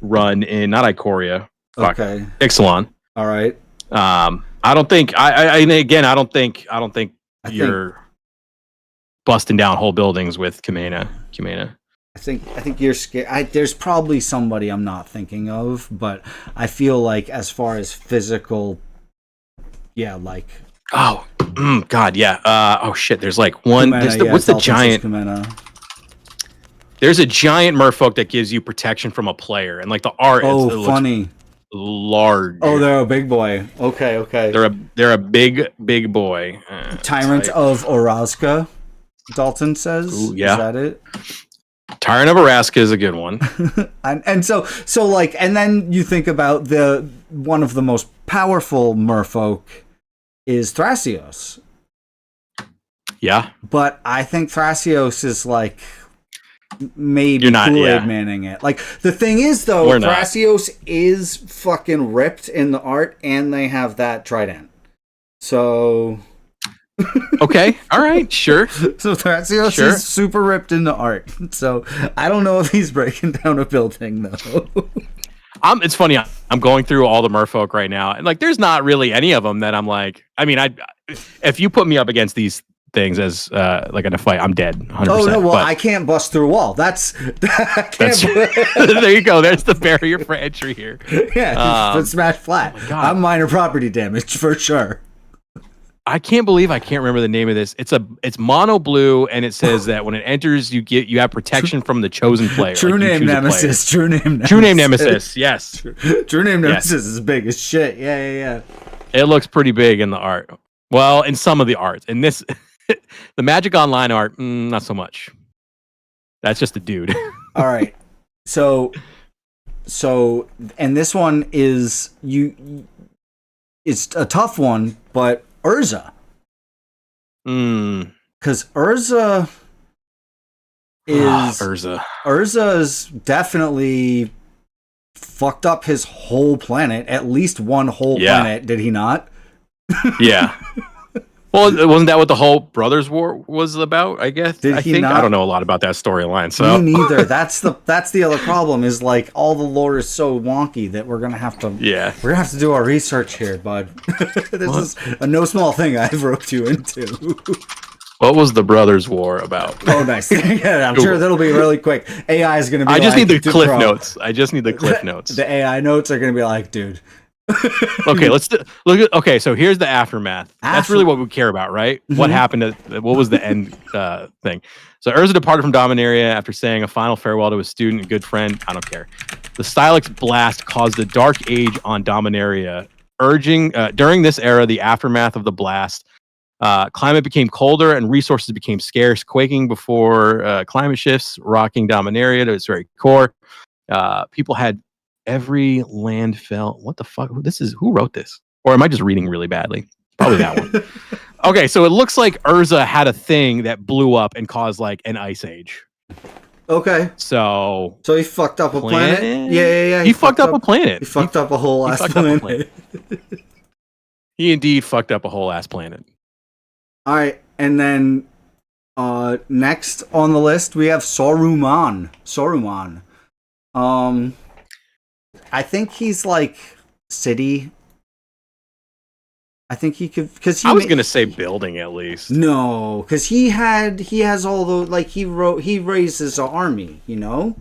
run in not Ikoria. Okay. Ixalan. All right. I don't think I don't think you're busting down whole buildings with Kamena. I think you're scared. There's probably somebody I'm not thinking of, but I feel like as far as physical, like God, yeah. Oh shit, there's like one. Kamena, what's the giant? There's a giant merfolk that gives you protection from a player, and like the art. Oh, funny. Large. Oh, they're a big boy. Okay. They're a big boy. Tyrant of Orazka, Dalton says. Ooh, yeah. Is that it? Tyrant of Orazka is a good one. and so like, and then you think about one of the most powerful merfolk is Thrasios. Yeah. But I think Thrasios is like maybe Kool-Aid Manning it. Like the thing is though, Thrasios is fucking ripped in the art, and they have that trident. So okay, all right, sure. So Thrasios is super ripped in the art. So I don't know if he's breaking down a building though. It's funny. I'm going through all the merfolk right now, and like, there's not really any of them that I'm like. I mean, if you put me up against these things as like in a fight, I'm dead. 100%. Oh no, well but I can't bust through a wall. That's I can't. there you go. There's the barrier for entry here. Yeah, smash flat. Oh I'm minor property damage for sure. I can't believe I can't remember the name of this. It's mono blue, and it says that when it enters, you have protection from the chosen player. True name Nemesis. True name Nemesis. True name Nemesis. Yes. True name Nemesis is big as shit. Yeah. It looks pretty big in the art. Well, in some of the art. In this, the Magic Online art, not so much. That's just a dude. All right. So, and this one is it's a tough one, but Urza. Because Urza is definitely fucked up his whole planet. At least one whole planet, did he not? Yeah. Well, wasn't that what the whole Brothers War was about? I guess. I don't know a lot about that storyline. So me neither. That's the other problem. Is like all the lore is so wonky that we're gonna have to do our research here, bud. This is a no small thing I've roped you into. What was the Brothers War about? Oh, nice. Yeah, I'm sure that'll be really quick. AI is gonna be. I just need the cliff notes. I just need the cliff notes. The AI notes are gonna be like, dude. Okay, let's look at. Okay, so here's the aftermath. That's really what we care about, right? Mm-hmm. What happened? What was the end thing? So Urza departed from Dominaria after saying a final farewell to his student and good friend. I don't care. The Stylix blast caused a dark age on Dominaria. During this era, the aftermath of the blast, climate became colder and resources became scarce, quaking before climate shifts, rocking Dominaria to its very core. People had every land fell. What the fuck? Who wrote this? Or am I just reading really badly? Probably that one. Okay, so it looks like Urza had a thing that blew up and caused like an ice age. Okay. So he fucked up a planet? Yeah. He fucked up a planet. He fucked up a whole ass planet. He indeed fucked up a whole ass planet. All right, and then next on the list we have Saruman. I think he's like city. I think he could because I was gonna say building at least. No, because he has all the like he raised his army. You know.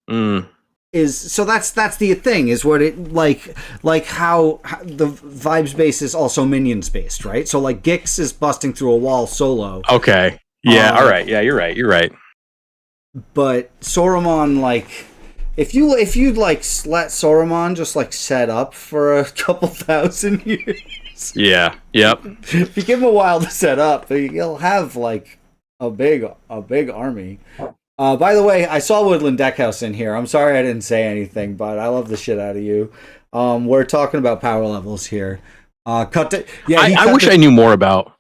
So that's the thing is what it like how the vibes base is also minions based, right? So like Gix is busting through a wall solo. Okay. Yeah. All right. Yeah. You're right. But Saruman, like, if you like let Saruman just like set up for a couple thousand years. Yeah. Yep. If you give him a while to set up, he'll have like a big army. By the way, I saw Woodland Deckhouse in here. I'm sorry I didn't say anything, but I love the shit out of you. We're talking about power levels here. I wish I knew more about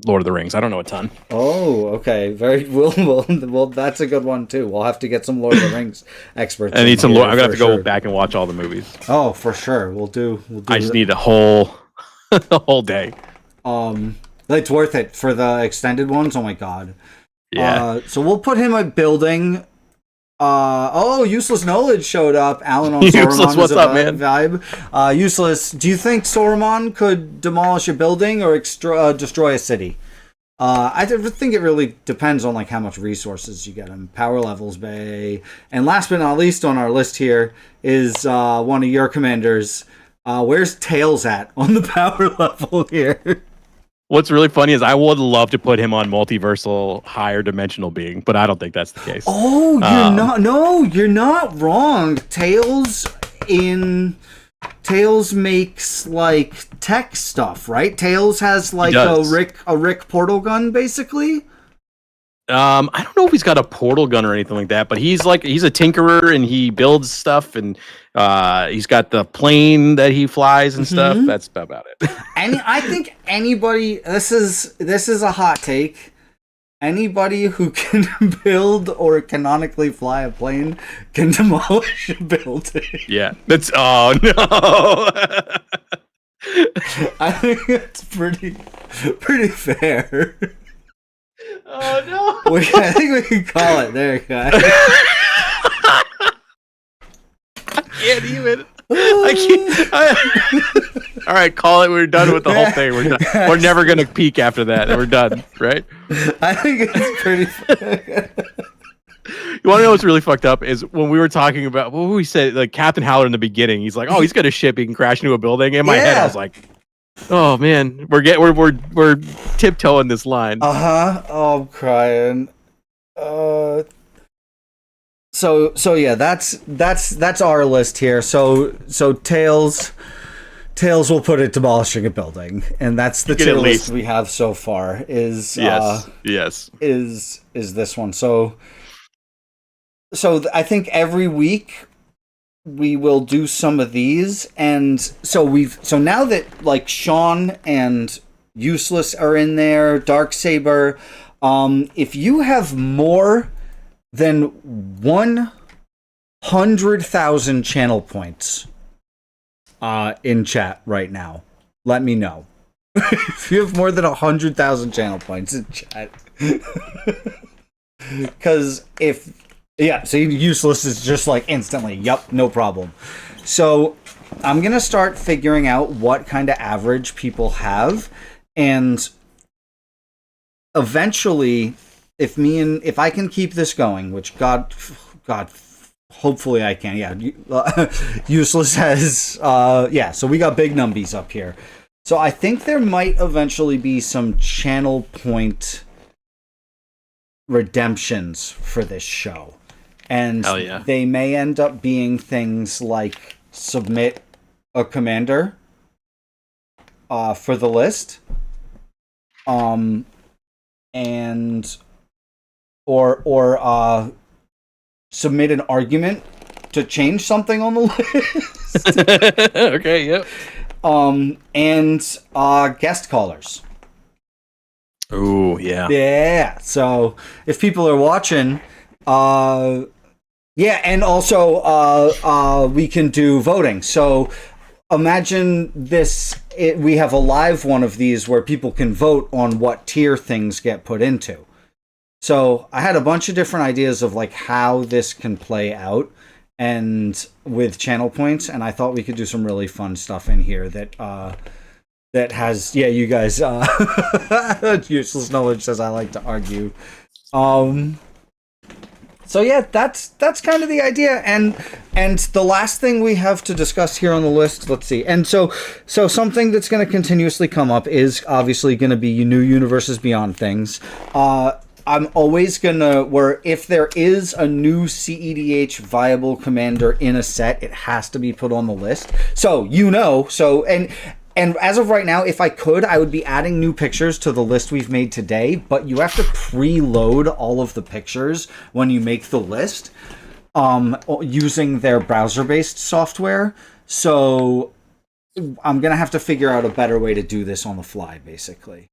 Lord of the Rings. I don't know a ton. Oh, okay. Very well. That's a good one too. We'll have to get some Lord of the Rings experts. I need some. I'm gonna have to go back and watch all the movies. Oh, for sure. We'll do. I just need a whole day. It's worth it for the extended ones. Oh my god. Yeah. So we'll put him at building. Useless Knowledge showed up. Alan on Useless, Saruman what's up, man? Vibe. Useless, do you think Saruman could demolish a building or destroy a city? I think it really depends on like how much resources you get him. Power levels, Bay. And last but not least on our list here is one of your commanders. Where's Tails at on the power level here? What's really funny is I would love to put him on multiversal higher dimensional being, but I don't think that's the case. Oh, you're not wrong. Tails makes like tech stuff, right? Tails has like a Rick portal gun basically. I don't know if he's got a portal gun or anything like that, but he's a tinkerer and he builds stuff and he's got the plane that he flies and stuff. That's about it. And I think anybody, this is a hot take. Anybody who can build or canonically fly a plane can demolish a building. Yeah, that's no. I think that's pretty fair. Oh no! I think we can call it there, guys. can't even. I can't. All right, call it. We're done with the whole thing. We're done. We're never gonna peak after that. We're done, right? I think it's pretty. You want to know what's really fucked up is when we were talking about what we said, like Captain Howard in the beginning. He's like, "Oh, he's got a ship. He can crash into a building." In my head, I was like, "Oh man, we're tiptoeing this line." Oh, I'm crying. So yeah, that's our list here. So Tails will put it demolishing a building, and that's the tier list we have so far. Is is this one. So I think every week we will do some of these, and so now that like Sean and Useless are in there, Darksaber, if you have more than 100,000 channel points in chat right now, let me know. If you have more than 100,000 channel points in chat, because so Useless is just like instantly, yup, no problem. So I'm gonna start figuring out what kind of average people have, and eventually, if I can keep this going, which God, hopefully I can. Yeah, Useless has so we got big numbies up here. So I think there might eventually be some channel point redemptions for this show. And they may end up being things like submit a commander for the list, and or submit an argument to change something on the list. Okay, yep. And guest callers. Oh, yeah. Yeah. So if people are watching, and also we can do voting. So imagine this, we have a live one of these where people can vote on what tier things get put into. So I had a bunch of different ideas of like how this can play out and with channel points, and I thought we could do some really fun stuff in here that has you guys Useless Knowledge says I like to argue. So yeah, that's kind of the idea, and the last thing we have to discuss here on the list, let's see, and so something that's going to continuously come up is obviously going to be new Universes Beyond things. I'm always gonna, where if there is a new CEDH viable commander in a set, it has to be put on the list. So and as of right now, if I could, I would be adding new pictures to the list we've made today, but you have to preload all of the pictures when you make the list using their browser-based software. So I'm going to have to figure out a better way to do this on the fly, basically,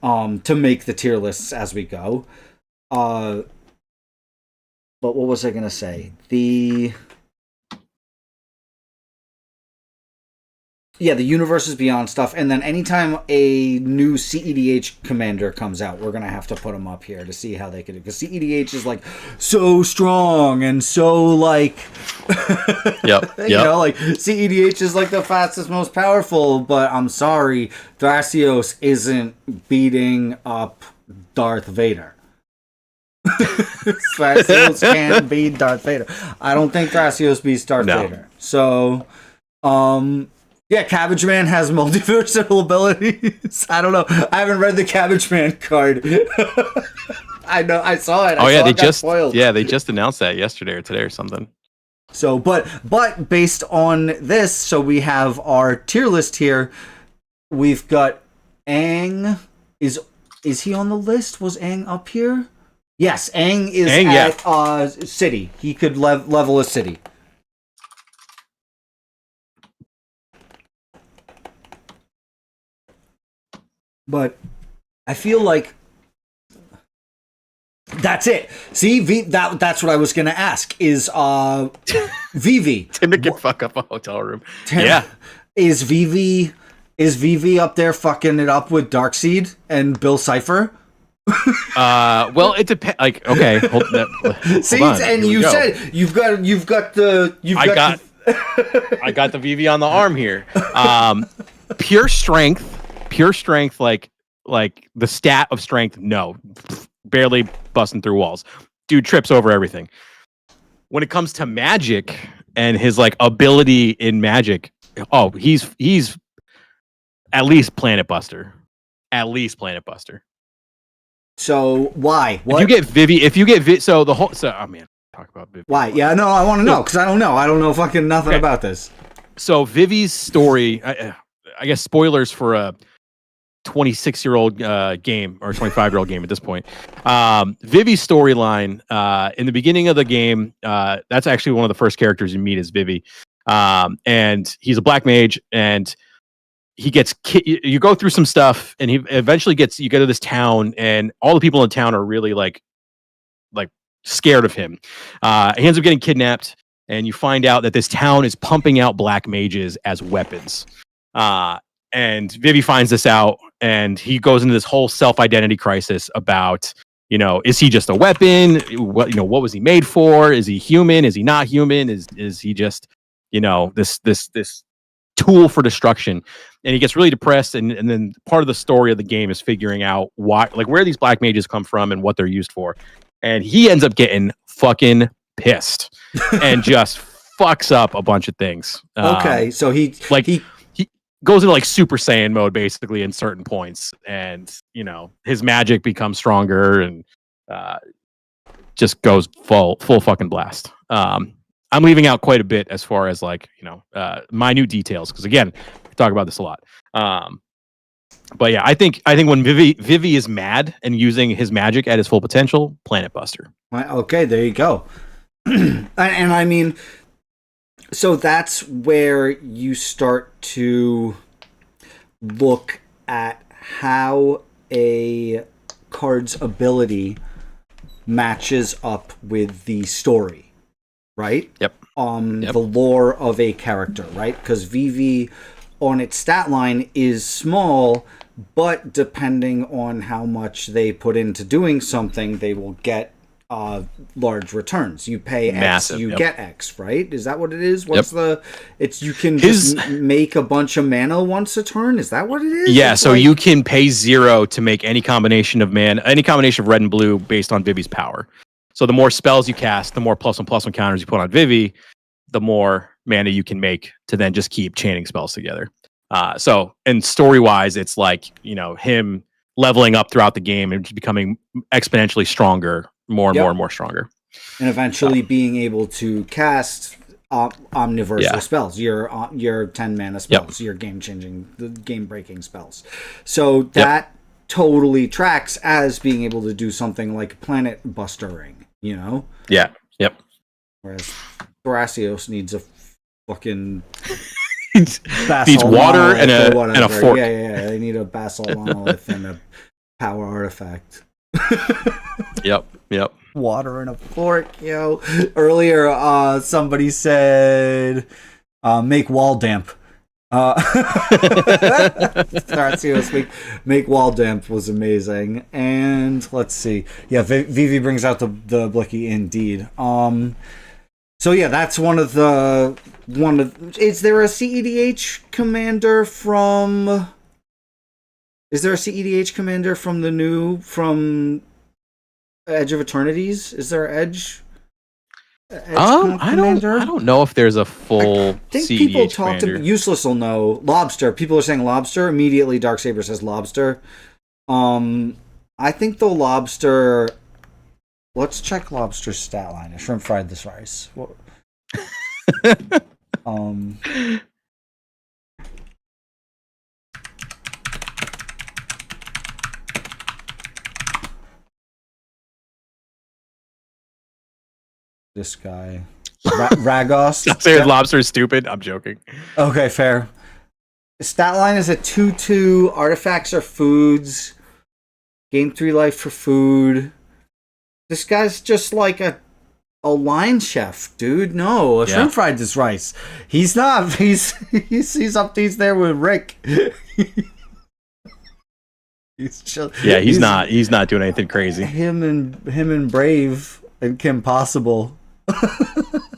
to make the tier lists as we go. But what was I going to say? The Universes Beyond stuff, and then anytime a new CEDH commander comes out, we're gonna have to put them up here to see how they can do. Because CEDH is like so strong and so like, you know, like CEDH is like the fastest, most powerful. But I'm sorry, Thrasios isn't beating up Darth Vader. Thrasios can beat Darth Vader. I don't think Thrasios beats Darth Vader. So, yeah, Cabbage Man has multiversal abilities. I don't know. I haven't read the Cabbage Man card. I know. I saw it. They just announced that yesterday or today or something. So, but based on this, so we have our tier list here. We've got Aang. Is he on the list? Was Aang up here? Yes, Aang is at city. He could level a city. But I feel like that's it. See, that's what I was going to ask is Vivi. Tim can fuck up a hotel room. Is Vivi up there fucking it up with Darkseid and Bill Cipher? Well, it depends. Like, okay, hold See, on. and you said you've got I got the VV on the arm here. Pure strength, like the stat of strength, no. Barely busting through walls. Dude trips over everything. When it comes to magic and his like ability in magic, oh, he's at least Planet Buster. At least Planet Buster. So why? What? If you get Vivi, so the whole, so oh man, talk about Vivi. Why? Yeah, no, I want to know because I don't know. I don't know fucking nothing about this. So Vivi's story, I guess spoilers for a 26-year-old game or 25-year-old game at this point. Vivi's storyline in the beginning of the game, that's actually one of the first characters you meet is Vivi, and he's a black mage, and he gets you go through some stuff, and he eventually you go to this town, and all the people in town are really like scared of him. He ends up getting kidnapped, and you find out that this town is pumping out black mages as weapons. And Vivi finds this out, and he goes into this whole self-identity crisis about, is he just a weapon? What was he made for? Is he human? Is he not human? Is he just, this tool for destruction? And he gets really depressed, and then part of the story of the game is figuring out where these black mages come from and what they're used for. And he ends up getting fucking pissed and just fucks up a bunch of things. Okay, so he goes into like Super Saiyan mode basically in certain points, and his magic becomes stronger and just goes full fucking blast. I'm leaving out quite a bit as far as minute details because again, we talk about this a lot. But yeah, I think when Vivi is mad and using his magic at his full potential, Planet Buster. Okay, there you go. and I mean, so that's where you start to look at how a card's ability matches up with the story, right? Yep. The lore of a character, right? Because Vivi on its stat line is small, but depending on how much they put into doing something, they will get large returns. You pay Massive, X, you yep. get X, right? Is that what it is? What's Yep. you can just make a bunch of mana once a turn? Is that what it is? Yeah, It's so you can pay 0 to make any combination of any combination of red and blue based on Vivi's power. So the more spells you cast, the more +1/+1 counters you put on Vivi, the more mana you can make to then just keep chaining spells together. And story-wise, it's like, him leveling up throughout the game and just becoming exponentially stronger, more and more stronger. And eventually being able to cast omniversal spells, your 10 mana spells, your game-breaking spells. So that totally tracks as being able to do something like planet bustering, Yeah. Yep. Whereas Thrasios needs a fucking needs basalt water and monolith a fork. Yeah. They need a basalt monolith and a power artifact. Yep. Water and a fork, yo. Earlier, somebody said, make wall damp. Thrasios make wall damp was amazing. And let's see. Yeah, Vivi brings out the Blicky indeed. So yeah, that's one of is there a CEDH commander from Edge of Eternities? Is there Edge I don't know if there's a full I think CEDH people talk commander. to Useless will know. Lobster. People are saying Lobster. Immediately Darksaber says Lobster. I think the Lobster. Let's check Lobster's stat line. I shrimp fried this rice. What? This guy. Ragos. Say Lobster is stupid. I'm joking. Okay, fair. Stat line is a 2/2. Artifacts are foods. Gain 3 life for food. This guy's just like a line chef, dude. No, shrimp fried this rice. He's not. He's there with Rick. He's chill. Yeah, he's not doing anything crazy. Him and Brave and Kim Possible.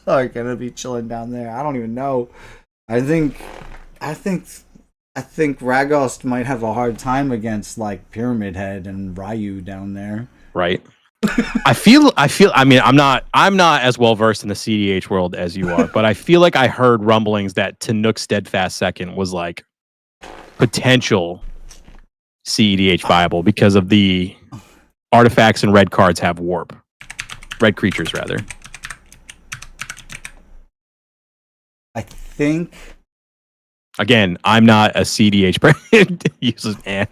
are gonna be chilling down there. I don't even know. I think Ragost might have a hard time against like Pyramid Head and Ryu down there. Right. I feel. I mean, I'm not as well versed in the CDH world as you are, but I feel like I heard rumblings that Tanook Steadfast Second was like potential CEDH viable because of the artifacts and red cards have warp. Red creatures, rather. I think. Again, I'm not a CDH uses man.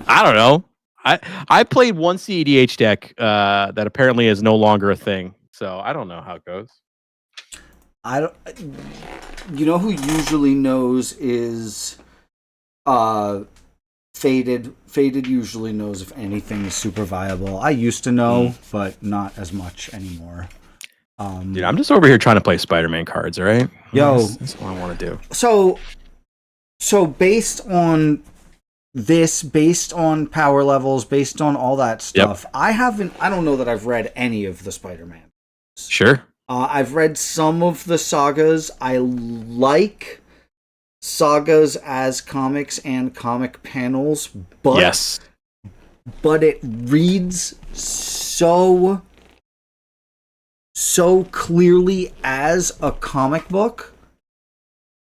I don't know. I played one CEDH deck that apparently is no longer a thing, so I don't know how it goes. I don't. You know who usually knows is Faded. Faded usually knows if anything is super viable. I used to know, but not as much anymore. Dude, I'm just over here trying to play Spider-Man cards, all right? Yo, that's what I want to do. So based on this, based on power levels, based on all that stuff, I don't know that I've read any of the Spider-Man. Sure. I've read some of the sagas. I like sagas as comics and comic panels, but but it reads so clearly as a comic book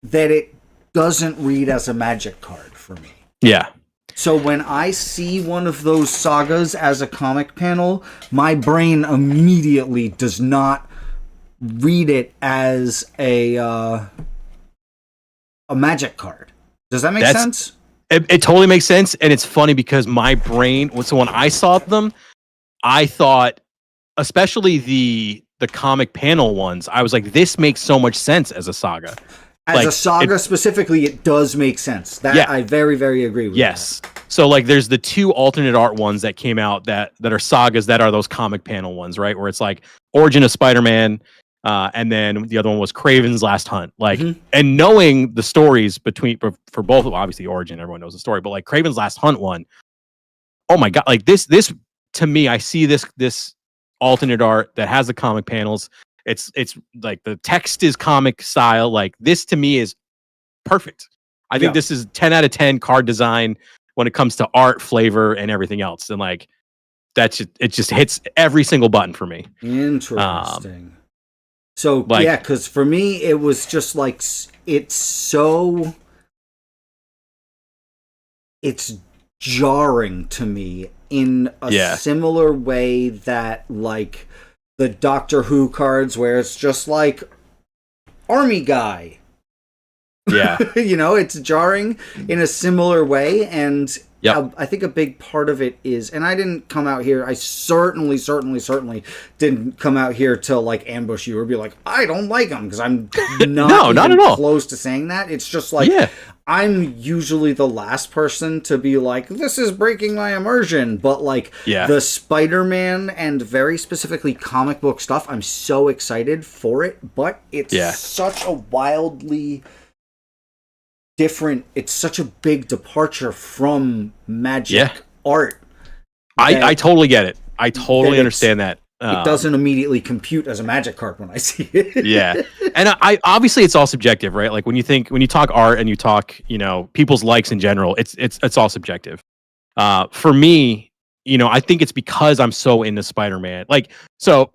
that it doesn't read as a Magic card for me. Yeah. So when I see one of those sagas as a comic panel, my brain immediately does not read it as a Magic card. Does that make sense? It totally makes sense, and it's funny because my brain. So when I saw them, I thought, especially the comic panel ones, I was like, this makes so much sense as a saga. As a saga specifically, it does make sense. That I very, very agree with. Yes. So like there's the two alternate art ones that came out that are sagas that are those comic panel ones, right? Where it's like Origin of Spider-Man, and then the other one was Kraven's Last Hunt. Like, and knowing the stories between for both, obviously Origin, everyone knows the story, but like Kraven's Last Hunt one, oh my god, like this to me, I see this alternate art that has the comic panels. It's like the text is comic style. Like this to me is perfect. I think this is 10 out of 10 card design when it comes to art, flavor, and everything else. And like it just hits every single button for me. Interesting. So like, because for me it was just like it's jarring to me in a similar way that like the Doctor Who cards where it's just like army guy. Yeah. You know, it's jarring in a similar way. And I think a big part of it is, and I didn't come out here, I certainly didn't come out here to like ambush you or be like, I don't like them, because I'm not not at all close to saying that. It's just like, I'm usually the last person to be like, this is breaking my immersion. But like the Spider-Man and very specifically comic book stuff, I'm so excited for it. But it's such a wildly different, it's such a big departure from Magic art. I totally get it. I totally understand that. It doesn't immediately compute as a Magic card when I see it. Yeah. And I obviously it's all subjective, right? Like when you talk art and you talk, you know, people's likes in general, it's all subjective. For me, you know, I think it's because I'm so into Spider-Man. Like, so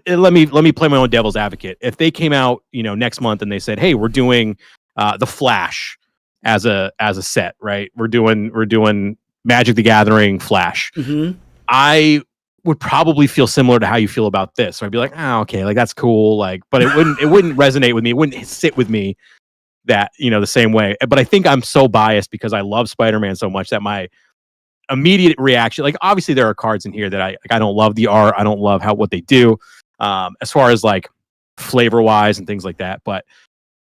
let me play my own devil's advocate. If they came out, you know, next month and they said, hey, we're doing the Flash as a set, right? We're doing Magic the Gathering Flash. I would probably feel similar to how you feel about this. So I'd be like, okay, like that's cool, like, but it wouldn't resonate with me. It wouldn't sit with me that, you know, the same way. But I think I'm so biased because I love Spider-Man so much that my immediate reaction, like obviously there are cards in here that I don't love the art, I don't love what they do, as far as like flavor wise and things like that. But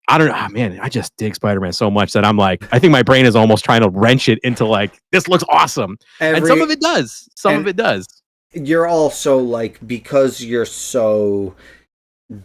I don't know, man, I just dig Spider-Man so much that I'm like, I think my brain is almost trying to wrench it into like, this looks awesome. And some of it does. Some of it does. You're also like, because you're so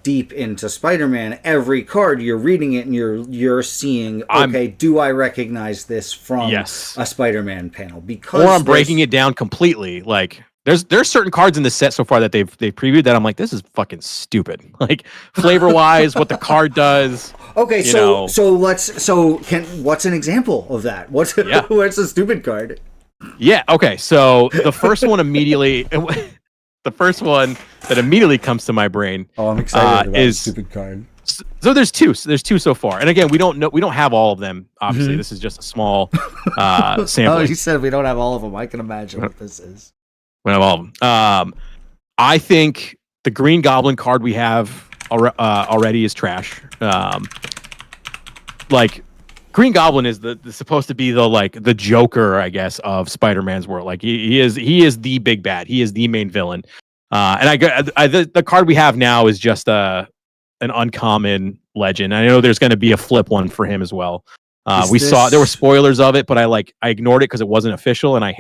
deep into Spider-Man, every card you're reading it and you're seeing, okay, do I recognize this from a Spider-Man panel? Because or I'm breaking it down completely. Like there's certain cards in the set so far that they've previewed that I'm like, this is fucking stupid. Like flavor wise, what the card does. Okay, what's an example of that? What's a stupid card? Yeah. Okay. So the first one immediately, the first one that immediately comes to my brain. Oh, I'm excited about is stupid card. So there's two. There's two so far, and again, we don't have all of them. Obviously, this is just a small sample. Oh, you said we don't have all of them. I can imagine what this is. We don't have all of them. I think the Green Goblin card we have already is trash. Like Green Goblin is supposed to be the Joker, I guess, of Spider-Man's world. Like he is the big bad. He is the main villain. And the card we have now is just an uncommon legend. I know there's going to be a flip one for him as well. Saw there were spoilers of it, but I ignored it because it wasn't official, and I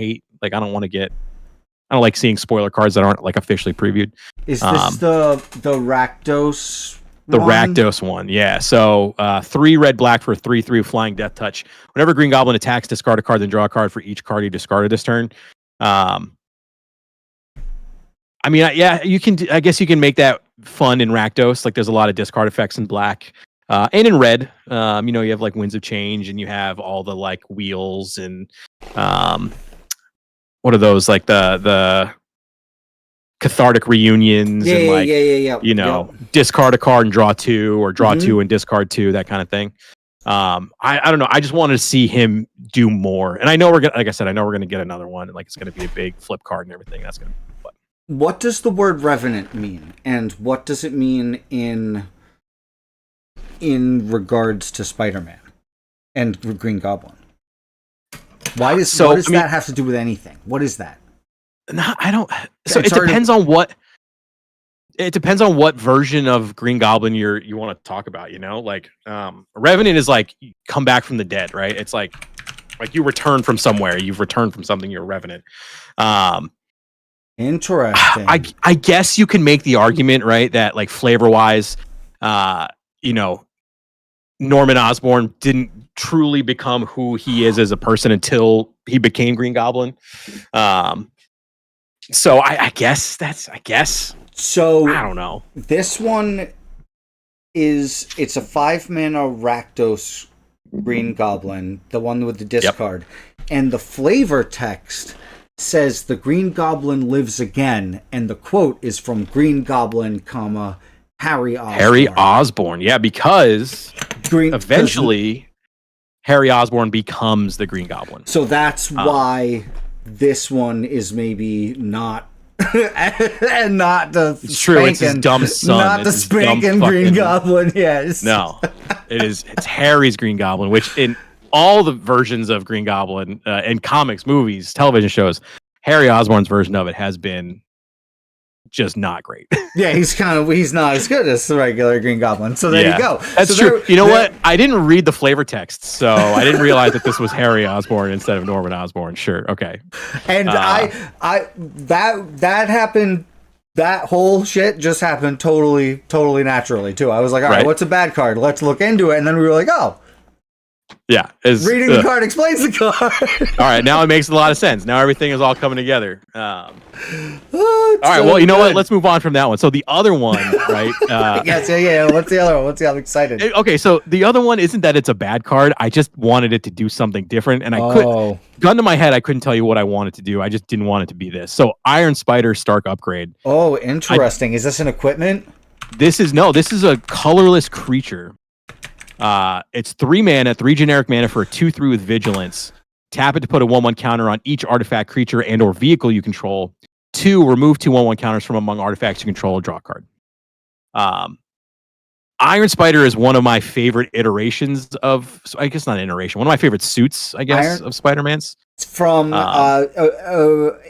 don't like seeing spoiler cards that aren't like officially previewed. Is this the Rakdos? The Rakdos one, yeah. So 3 red black for 3/3 flying death touch. Whenever Green Goblin attacks, discard a card, then draw a card for each card he discarded this turn. I mean, yeah, you can. I guess you can make that fun in Rakdos. Like, there's a lot of discard effects in black and in red. You have like Winds of Change, and you have all the like wheels and what are those, like the cathartic reunions discard a card and draw 2, or draw 2 and discard 2, that kind of thing. I don't know. I just wanted to see him do more, and I know we're gonna get another one, and like it's gonna be a big flip card and everything. That's gonna be fun. What does the word Revenant mean, and what does it mean in regards to Spider-Man and Green Goblin? What does that have to do with anything? What is that? No, I don't. So it depends on what. It depends on what version of Green Goblin you want to talk about. Like Revenant is like you come back from the dead, right? It's like you return from somewhere. You've returned from something. You're a Revenant. Interesting. I guess you can make the argument, right, that like flavor wise, Norman Osborn didn't truly become who he is as a person until he became Green Goblin. So I guess. So I don't know. This one it's a 5-mana Rakdos Green Goblin, the one with the discard. And the flavor text says the Green Goblin lives again, and the quote is from Green Goblin, Harry Osborn. Harry Osborn, yeah, because eventually Harry Osborn becomes the Green Goblin. So that's why this one is maybe not and not the it's true. It's his dumb son. Not the spanking Green Goblin. Yes. No, it's Harry's Green Goblin, which in all the versions of Green Goblin in comics, movies, television shows, Harry Osborn's version of it has been just not great. Yeah, he's not as good as the regular Green Goblin. So there you go. That's true. You know what? I didn't read the flavor text, so I didn't realize that this was Harry Osborn instead of Norman Osborn. Sure, okay. And that happened. That whole shit just happened totally naturally too. I was like, all right, what's a bad card? Let's look into it. And then we were like, oh. Yeah, reading the card explains the card. All right, now it makes a lot of sense. Now everything is all coming together. All right, well, you know what? Let's move on from that one. So the other one, right? Yes, yeah. What's the other one? I'm excited. Okay, so the other one isn't that it's a bad card. I just wanted it to do something different, and gun to my head, I couldn't tell you what I wanted to do. I just didn't want it to be this. So Iron Spider Stark Upgrade. Oh, interesting. Is this an equipment? This is a colorless creature. It's 3 mana, 3 generic mana for a 2/3 with vigilance. Tap it to put a 1/1 counter on each artifact, creature, and or vehicle you control. 2, remove 2 1/1 counters from among artifacts you control, draw a card. Iron Spider is one of my favorite iterations of, I guess not iteration, one of my favorite suits, I guess, of Spider-Man's. From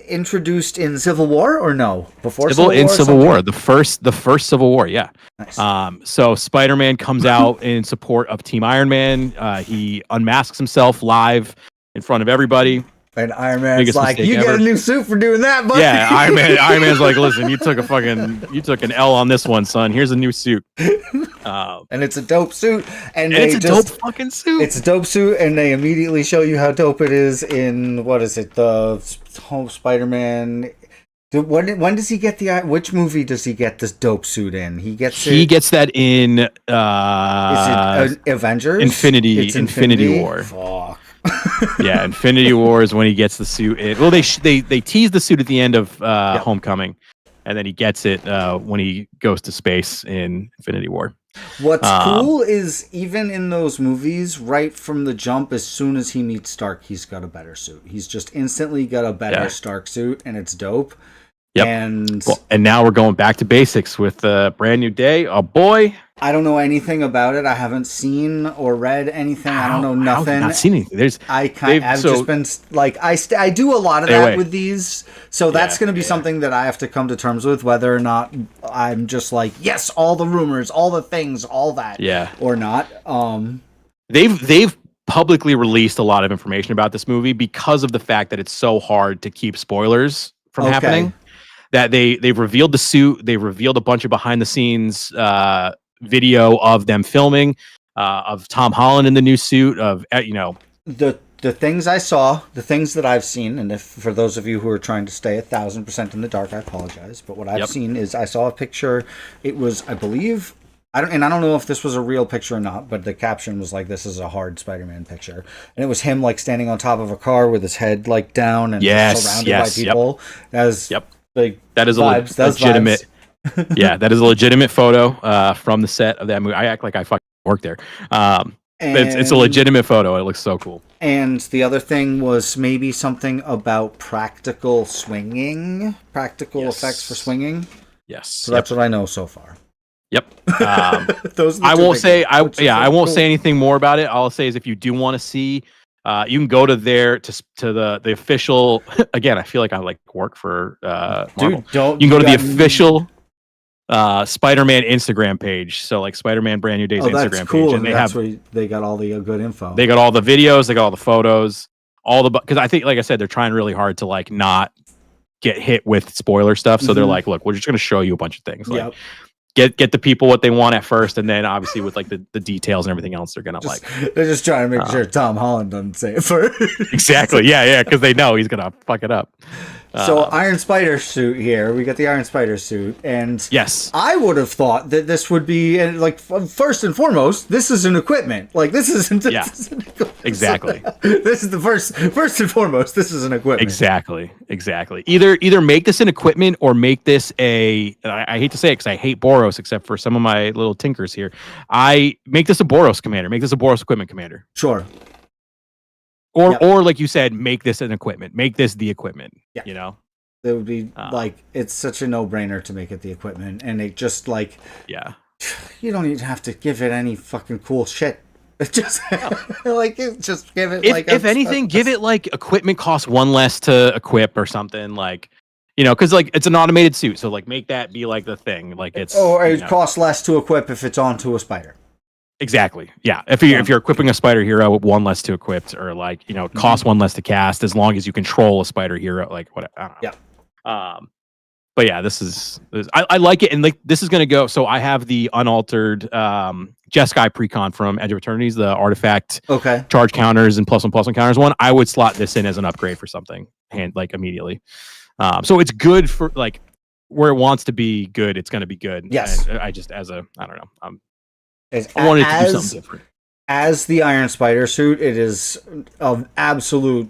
introduced in Civil War or no? Before Civil War, the first Civil War, yeah. Nice. So Spider-Man comes out in support of Team Iron Man. He unmasks himself live in front of everybody. And Iron Man's like, you get a new suit for doing that, buddy. Yeah, Iron Man's like, listen, you took an L on this one, son. Here's a new suit. And it's a dope suit. And it's a dope fucking suit. It's a dope suit, and they immediately show you how dope it is in, what is it, the Home Spider-Man When does he get which movie does he get this dope suit in? He gets that in is it Avengers? Infinity War. Fuck. Yeah, Infinity War is when he gets the suit. Well, they tease the suit at the end of Homecoming, and then he gets it when he goes to space in Infinity War. What's cool is even in those movies, right from the jump, as soon as he meets Stark, he's got a better suit. He's just instantly got a better Stark suit, and it's dope. Yep. And now we're going back to basics with a brand new day. Oh boy. I don't know anything about it. I haven't seen or read anything. I don't know nothing. Not seen anything. I've just been like I do a lot of that with these, so that's going to be something that I have to come to terms with, whether or not I'm just like, yes, all the rumors, all the things, all that, or not. They've publicly released a lot of information about this movie because of the fact that it's so hard to keep spoilers from happening. That they've revealed the suit, they've revealed a bunch of behind the scenes video of them filming, of Tom Holland in the new suit, of the things I saw, the things that I've seen, and if for those of you who are trying to stay 1,000% in the dark, I apologize. But what I've seen is I saw a picture. It was, I believe, I don't know if this was a real picture or not, but the caption was like, "This is a hard Spider-Man picture," and it was him like standing on top of a car with his head like down and surrounded by people. That is legitimate. Yeah, that is a legitimate photo from the set of that movie. I act like I fucking work there. It's a legitimate photo. It looks so cool. And the other thing was maybe something about practical swinging, practical effects for swinging. Yes. So that's what I know so far. Yep. Those I won't say. I won't say anything more about it. All I'll say is if you do want to see. You can go to the official. Again, I feel like I work for Marvel. Dude, don't. You can go to the official Spider-Man Instagram page. So like Spider-Man Brand New Day's Instagram cool. page, and that's where they got all the good info. They got all the videos, they got all the photos, because I think, like I said, they're trying really hard to like not get hit with spoiler stuff. So they're like, look, we're just going to show you a bunch of things. Like, get the people what they want at first, and then obviously with like the details and everything else, they're gonna they're just trying to make sure Tom Holland doesn't say it first. Exactly. Yeah, because they know he's gonna fuck it up. So Iron Spider suit here. We got the Iron Spider suit, and yes, I would have thought that this would be like first and foremost, this is an equipment. Like this isn't. Exactly. This is the first and foremost. This is an equipment. Exactly. Either make this an equipment or make this a. I hate to say it because I hate Boros, except for some of my little tinkers here. I make this a Boros commander. Make this a Boros equipment commander. Sure. Or like you said, make this an equipment. Make this the equipment. Yeah. You know? It would be like, it's such a no-brainer to make it the equipment. And it just like... Yeah. You don't even have to give it any fucking cool shit. It just... just give it If anything, give it like equipment costs one less to equip or something. Like, because like it's an automated suit. So like make that be like the thing. Like it's... Or it costs less to equip if it's onto a spider. Exactly. Yeah. If you're equipping a spider hero, one less to equip, or like cost one less to cast, as long as you control a spider hero, like what I don't know. Yeah. But yeah, this is I like it, and like this is gonna go. So I have the unaltered Jeskai precon from Edge of Eternities, the artifact charge counters and +1/+1 counters one. I would slot this in as an upgrade for something, like immediately. So it's good for like where it wants to be good. It's gonna be good. Yes. And I just I don't know. I wanted to do something different. As the Iron Spider suit, it is an absolute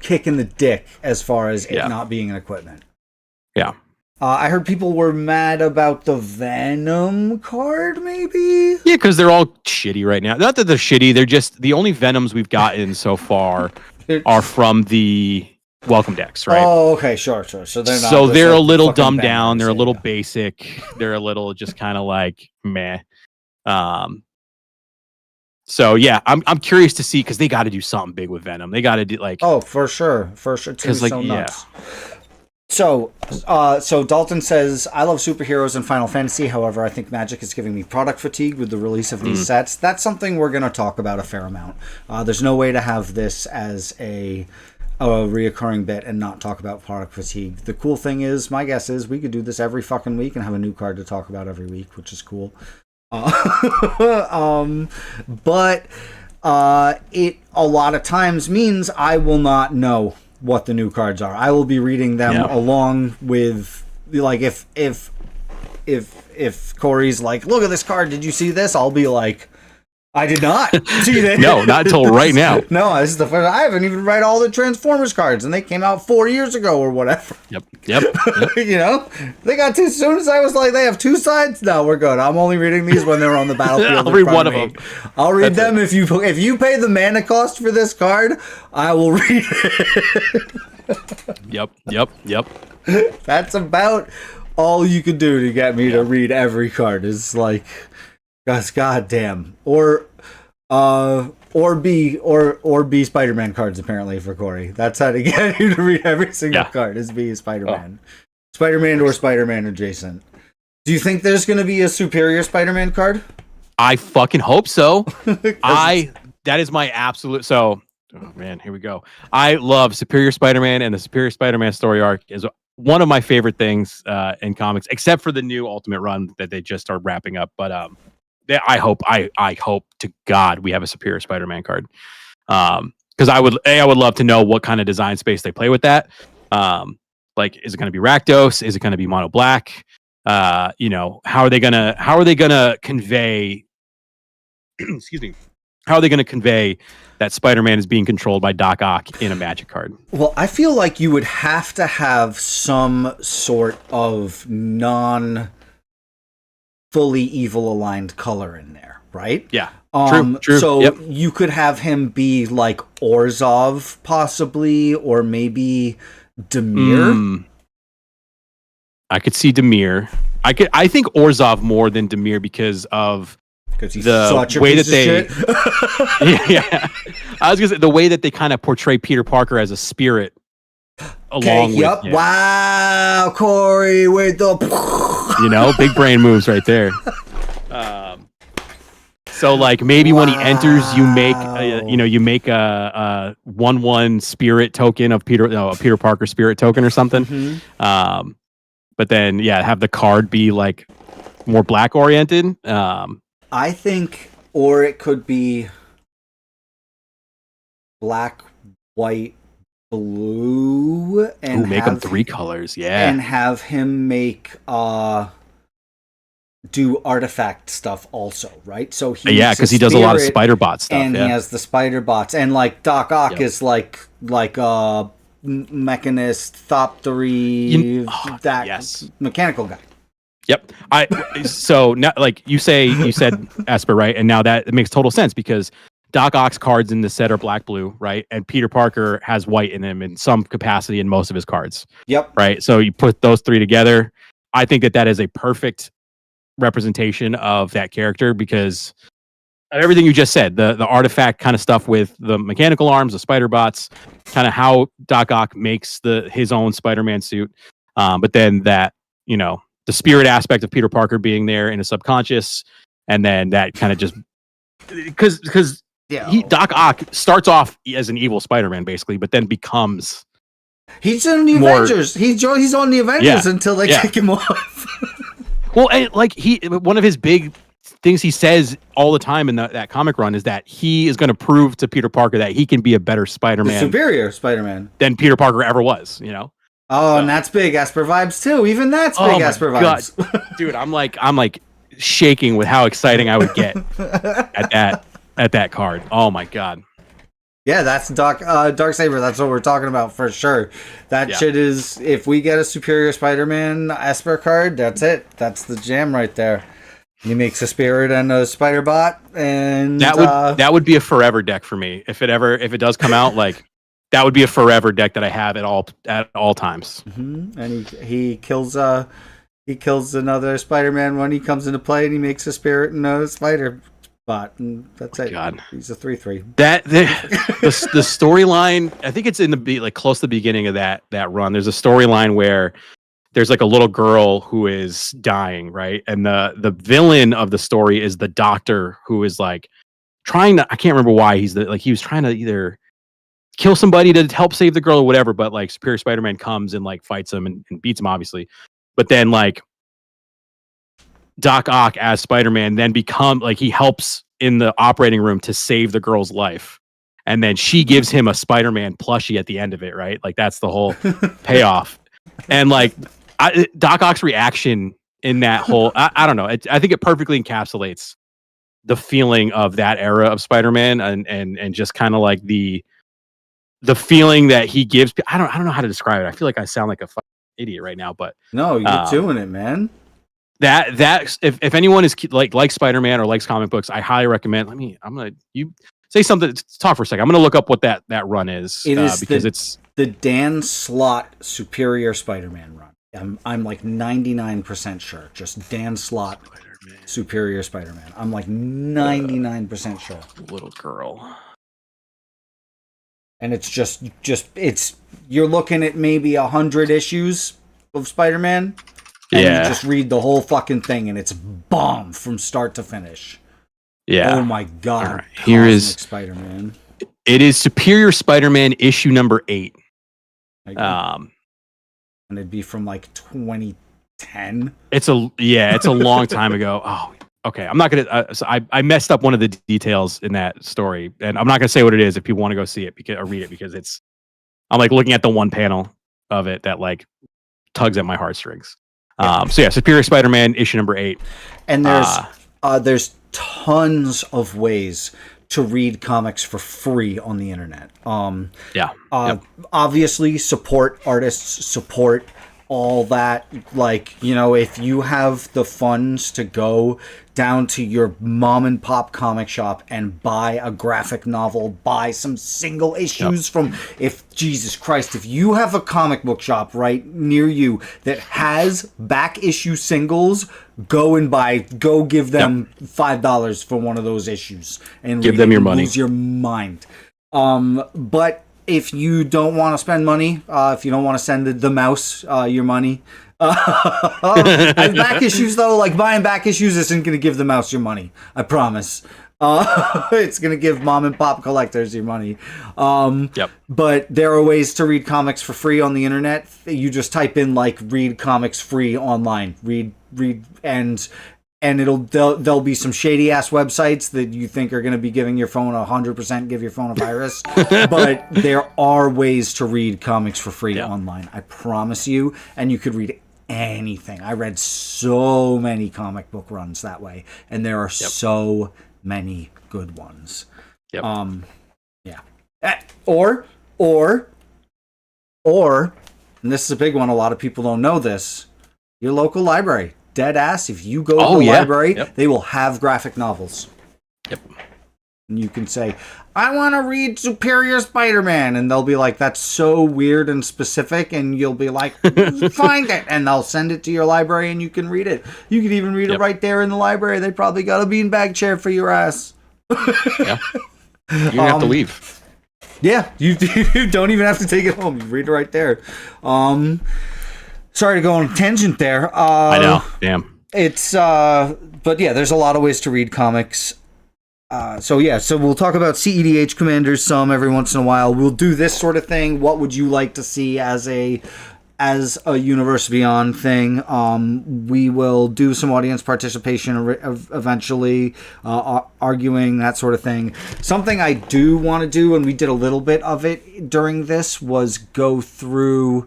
kick in the dick as far as it not being an equipment. Yeah. I heard people were mad about the Venom card, maybe? Yeah, because they're all shitty right now. Not that they're shitty, they're just the only Venoms we've gotten so far are from the welcome decks, right? Oh, okay, sure. So they're not. So they're a little dumbed down. They're a little basic. They're a little just kind of like meh. So yeah, I'm curious to see because they got to do something big with Venom. They got to do like for sure. Because like so nuts. So Dalton says, I love superheroes and Final Fantasy. However, I think Magic is giving me product fatigue with the release of these sets. That's something we're going to talk about a fair amount. There's no way to have this as a reoccurring bit and not talk about product fatigue. The cool thing is, my guess is we could do this every fucking week and have a new card to talk about every week, which is cool. But it a lot of times means I will not know what the new cards are. I will be reading them along with, like, if Corey's like, look at this card, did you see this? I'll be like, I did not see that. No, not until right now. No, this is the first. I haven't even read all the Transformers cards, and they came out 4 years ago or whatever. Yep. You know, they got two. As soon as I was like, they have two sides. No, we're good. I'm only reading these when they're on the battlefield. I'll read one of them. I'll read them if you pay the mana cost for this card. I will read it. Yep. That's about all you could do to get me to read every card. Is like, gosh, goddamn, or B Spider-Man cards apparently for Corey. That's how to get you to read every single card. Is be a Spider-Man, Spider-Man or Spider-Man adjacent. Do you think there's going to be a superior Spider-Man card? I fucking hope so. That is my absolute. So, oh man, here we go. I love Superior Spider-Man, and the Superior Spider-Man story arc is one of my favorite things in comics, except for the new Ultimate Run that they just are wrapping up. But I hope to God we have a Superior Spider-Man card, because I would love to know what kind of design space they play with that. Like, is it going to be Rakdos? Is it going to be Mono Black? You know, how are they gonna convey? Excuse me. How are they going to convey that Spider-Man is being controlled by Doc Ock in a Magic card? Well, I feel like you would have to have some sort of non-fully evil aligned color in there, right? Yeah. True. So you could have him be like Orzhov, possibly, or maybe Demir. I could see Demir. I think Orzhov more than Demir because of the way that they yeah. I was gonna say the way that they kind of portray Peter Parker as a spirit along with wow, Corey with the big brain moves right there. So like maybe when he enters, you make a 1/1 spirit token of a Peter Parker spirit token or something. But then have the card be like more black oriented. I think, or it could be black, white, blue, and make them 3 colors, and have him make do artifact stuff also, right? So because he does a lot of spider bot stuff, and he has the spider bots, and like Doc Ock is like Mechanist, Thoptery, mechanical guy. Yep. So now, like you said Esper, right? And now that it makes total sense because Doc Ock's cards in the set are black blue, right? And Peter Parker has white in him in some capacity in most of his cards. Yep. Right. So you put those 3 together. I think that is a perfect representation of that character because of everything you just said, the artifact kind of stuff with the mechanical arms, the spider bots, kind of how Doc Ock makes his own Spider-Man suit. But then that, the spirit aspect of Peter Parker being there in his subconscious, and then that kind of just because Doc Ock starts off as an evil Spider-Man basically, but then becomes he's in the Avengers. He's on the Avengers until they kick him off. Well, and like one of his big things he says all the time in that comic run is that he is going to prove to Peter Parker that he can be a better Spider-Man, superior Spider-Man than Peter Parker ever was. Oh, and that's big Esper vibes too. Even that's big Esper vibes. Dude, I'm like shaking with how exciting I would get at that card. Oh my god. Yeah, that's Darksaber. That's what we're talking about for sure. That shit is, if we get a superior Spider-Man Esper card, that's it. That's the jam right there. He makes a spirit and a spider bot, and that would be a forever deck for me. If it does come out, like that would be a forever deck that I have at all times. And he kills another Spider-Man when he comes into play, and he makes a spirit and a spider bot, and that's it. God, he's a 3/3. That the storyline, I think it's in the close to the beginning of that run. There's a storyline where there's like a little girl who is dying, right? And the villain of the story is the doctor who is like trying to, I can't remember why he was trying to either kill somebody to help save the girl or whatever, but like Superior Spider-Man comes and like fights him and beats him obviously. But then like Doc Ock as Spider-Man then become like he helps in the operating room to save the girl's life. and then she gives him a Spider-Man plushie at the end of it, right? Like that's the whole payoff. And like Doc Ock's reaction in that whole, I don't know. I think it perfectly encapsulates the feeling of that era of Spider-Man and just kind of like the feeling that he gives. I don't know how to describe it. I feel like I sound like a fucking idiot right now, but no, you're doing it, man. That if anyone is like Spider-Man or likes comic books, I highly recommend. You say something. Talk for a second. I'm gonna look up what that run is. It is because it's the Dan Slott Superior Spider-Man run. I'm like 99% sure. Just Dan Slott Superior Spider-Man. I'm like 99% sure. Little girl. And it's just you're looking at maybe 100 issues of Spider-Man. And you just read the whole fucking thing, and it's bomb from start to finish. Yeah. Oh my god. Right. Here is Spider-Man. It is Superior Spider-Man issue number 8. And it'd be from like 2010. It's a long time ago. Oh, okay. I'm not gonna. So I messed up one of the details in that story, and I'm not gonna say what it is if people want to go see it or read it because it's. I'm like looking at the one panel of it that like tugs at my heartstrings. So yeah, Superior Spider-Man issue number 8. And there's tons of ways to read comics for free on the internet. Obviously support artists, support all that. Like, you know, if you have the funds to go down to your mom and pop comic shop and buy a graphic novel, buy some single issues from, if you have a comic book shop right near you that has back issue singles, go give them $5 for one of those issues and give them your money. Lose your mind. But if you don't want to spend money, if you don't want to send the mouse your money, back issues though, like buying back issues isn't going to give the mouse your money. I promise. It's going to give mom and pop collectors your money. But there are ways to read comics for free on the internet. You just type in like read comics free online. Read and there'll be some shady ass websites that you think are going to be giving your phone 100% give your phone a virus. But there are ways to read comics for free online. I promise you. And you could read anything. I read so many comic book runs that way, and there are so many good ones. Or and this is a big one, a lot of people don't know this, your local library. Dead ass, if you go to the library, they will have graphic novels. And you can say, I want to read Superior Spider-Man, and they'll be like, that's so weird and specific, and you'll be like, find it, and they'll send it to your library, and you can read it. You can even read it right there in the library. They probably got a beanbag chair for your ass. You don't have to leave. Yeah, you don't even have to take it home. You read it right there. Sorry to go on a tangent there. I know. Damn. It's but yeah, there's a lot of ways to read comics. So we'll talk about CEDH commanders some every once in a while. We'll do this sort of thing. What would you like to see as a Universe Beyond thing? We will do some audience participation eventually, arguing, that sort of thing. Something I do want to do, and we did a little bit of it during this, was go through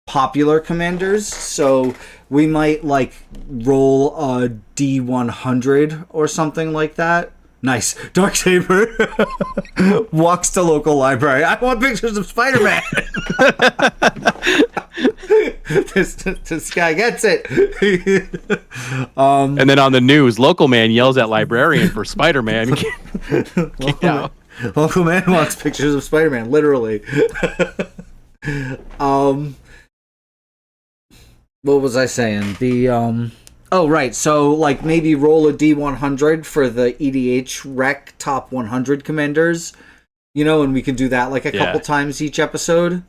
popular commanders. So we might like roll a D100 or something like that. Nice. Darksaber walks to local library. I want pictures of Spider-Man. This guy gets it. And then on the news, local man yells at librarian for Spider-Man. Kicked out. Local man wants pictures of Spider-Man, literally. What was I saying? Oh, right. So, like, maybe roll a D100 for the EDH Rec Top 100 Commanders, you know, and we can do that, like, a couple times each episode,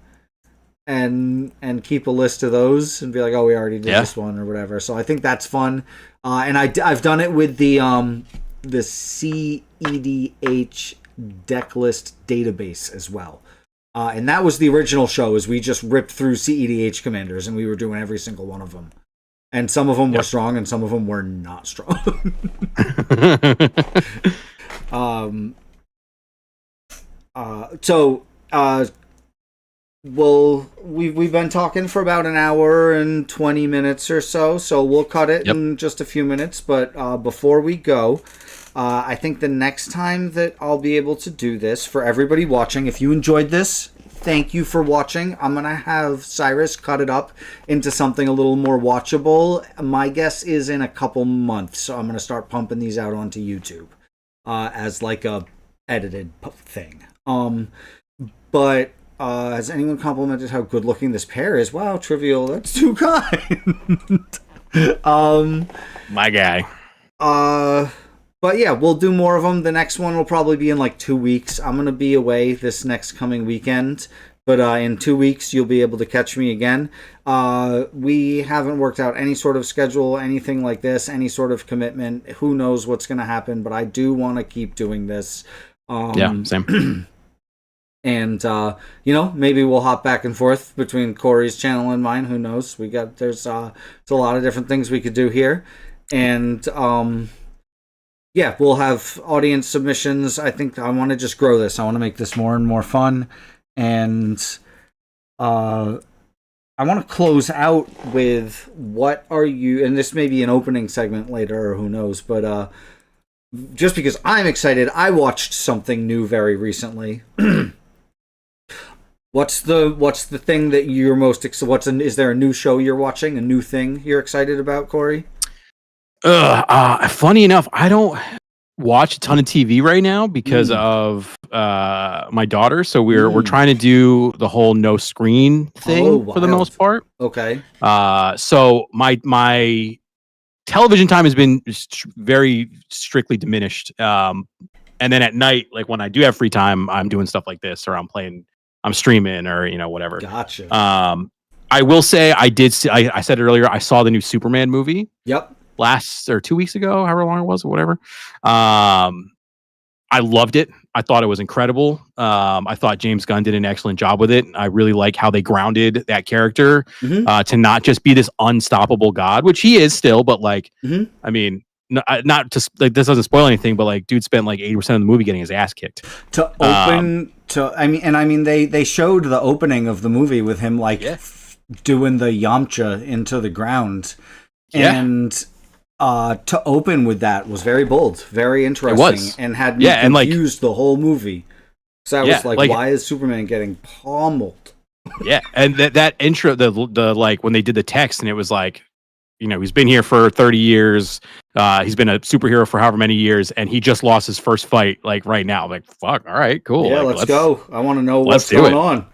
and keep a list of those, and be like, oh, we already did this one, or whatever. So I think that's fun. And I've done it with the CEDH deck list database as well. And that was the original show, is we just ripped through CEDH commanders, and we were doing every single one of them. And some of them were strong, and some of them were not strong. we've been talking for about an hour and 20 minutes or so we'll cut it in just a few minutes. But before we go, I think the next time that I'll be able to do this for everybody watching, if you enjoyed this, thank you for watching. I'm going to have Cyrus cut it up into something a little more watchable. My guess is in a couple months. So I'm going to start pumping these out onto YouTube as like a edited thing. But has anyone complimented how good looking this pair is? Wow, Trivial, that's too kind. My guy. But yeah, we'll do more of them. The next one will probably be in like 2 weeks. I'm going to be away this next coming weekend. But in 2 weeks, you'll be able to catch me again. We haven't worked out any sort of schedule, anything like this, any sort of commitment. Who knows what's going to happen, but I do want to keep doing this. Yeah, same. And, maybe we'll hop back and forth between Corey's channel and mine. Who knows? There's a lot of different things we could do here. And, yeah, we'll have audience submissions. I think I want to just grow this. I want to make this more and more fun. And I want to close out with what are you, and this may be an opening segment later or who knows, but just because I'm excited, I watched something new very recently. What's the thing that you're most is there a new show you're watching, a new thing you're excited about, Corey? Funny enough, I don't watch a ton of TV right now because of my daughter. So we're trying to do the whole no screen thing for the most part. Okay. So my television time has been very strictly diminished. And then at night, like when I do have free time, I'm doing stuff like this, or I'm streaming, or whatever. Gotcha. I will say I said it earlier. I saw the new Superman movie. Yep. 2 weeks ago, however long it was, or whatever. I loved it. I thought it was incredible. I thought James Gunn did an excellent job with it. I really like how they grounded that character to not just be this unstoppable god, which he is still, but like, I mean, not just like this doesn't spoil anything, but like, dude spent like 80% of the movie getting his ass kicked. They showed the opening of the movie with him like doing the Yamcha into the ground, and to open with that was very bold, very interesting, and had me confused the whole movie. So I was like, why is Superman getting pummeled? Yeah, and that intro, the like when they did the text, and it was like, he's been here for 30 years. He's been a superhero for however many years, and he just lost his first fight like right now. I'm like, fuck, all right, cool. Yeah, like, let's go. I want to know what's going on.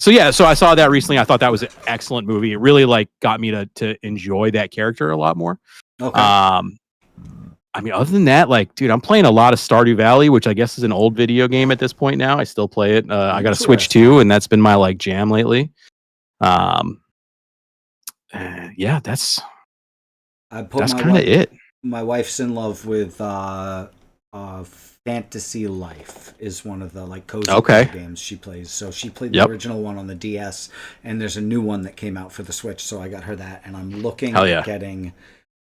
So I saw that recently. I thought that was an excellent movie. It really like got me to enjoy that character a lot more. Okay. I mean, other than that, like, dude, I'm playing a lot of Stardew Valley, which I guess is an old video game at this point now. I still play it. I got a Switch too, and that's been my like jam lately. Yeah, that's kind of it. My wife's in love with Fantasy Life is one of the like cozy games she plays. So she played the original one on the DS, and there's a new one that came out for the Switch. So I got her that, and I'm looking at getting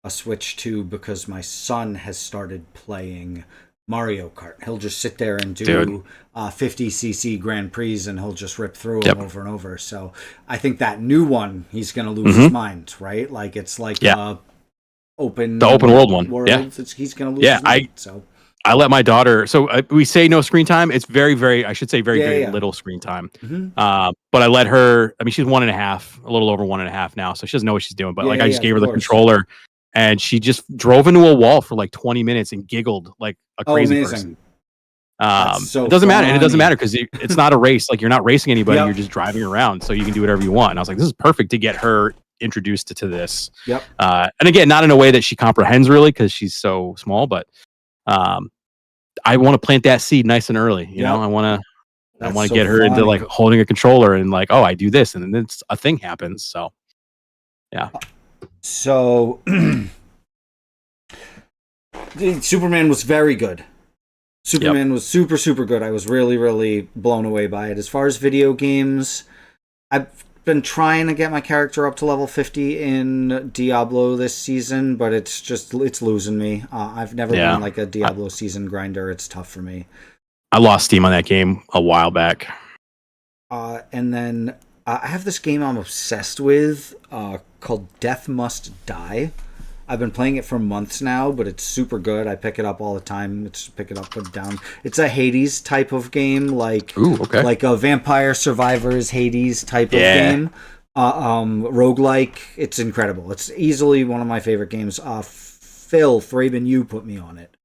a Switch 2 because my son has started playing Mario Kart. He'll just sit there and do 50cc Grand Prix, and he'll just rip through them over and over. So I think that new one, he's going to lose his mind, right? Like it's like the open world one. He's going to lose his mind. So I let my daughter. So we say no screen time. It's very, very. I should say very little screen time. But I let her. I mean, she's 1.5, a little over 1.5 now, so she doesn't know what she's doing. But I just gave her the controller, and she just drove into a wall for like 20 minutes and giggled like a crazy person. It doesn't matter, and it doesn't matter because it's not a race. Like you're not racing anybody. You're just driving around, so you can do whatever you want. And I was like, this is perfect to get her introduced to this. And again, not in a way that she comprehends really because she's so small, but. I want to plant that seed nice and early. You know, I want to get her into like holding a controller and like, oh, I do this, and then a thing happens. So, yeah. So, Superman was very good. Superman was super, super good. I was really, really blown away by it. As far as video games, I've been trying to get my character up to level 50 in Diablo this season, but it's losing me. I've never been like a Diablo season grinder. It's tough for me. I lost steam on that game a while back. And then I have this game I'm obsessed with called Death Must Die. I've been playing it for months now, but it's super good. I pick it up all the time. It's pick it up, put it down. It's a Hades type of game, like like a Vampire Survivors Hades type of game. Roguelike. It's incredible. It's easily one of my favorite games. Phil Thraben, you put me on it.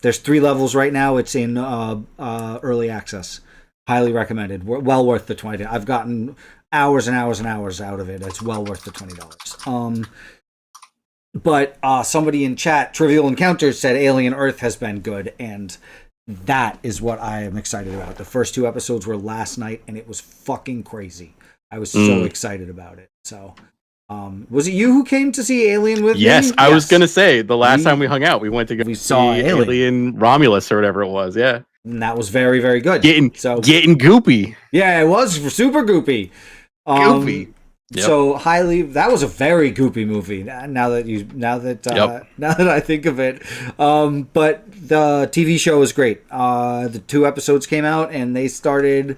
There's 3 levels right now. It's in early access. Highly recommended. Well worth the $20. I've gotten hours and hours and hours out of it. It's well worth the $20. But somebody in chat, Trivial Encounters, said Alien Earth has been good, and that is what I am excited about. The first 2 episodes were last night, and it was fucking crazy. I was so excited about it. So, was it you who came to see Alien with me? Yes, I was gonna say the last time we hung out, we went to go saw see Alien Romulus or whatever it was. Yeah, and that was very, very good. Getting goopy. Yeah, it was super goopy. Goopy. Yep. So that was a very goopy movie. Now that I think of it, but the TV show was great. The 2 episodes came out and they started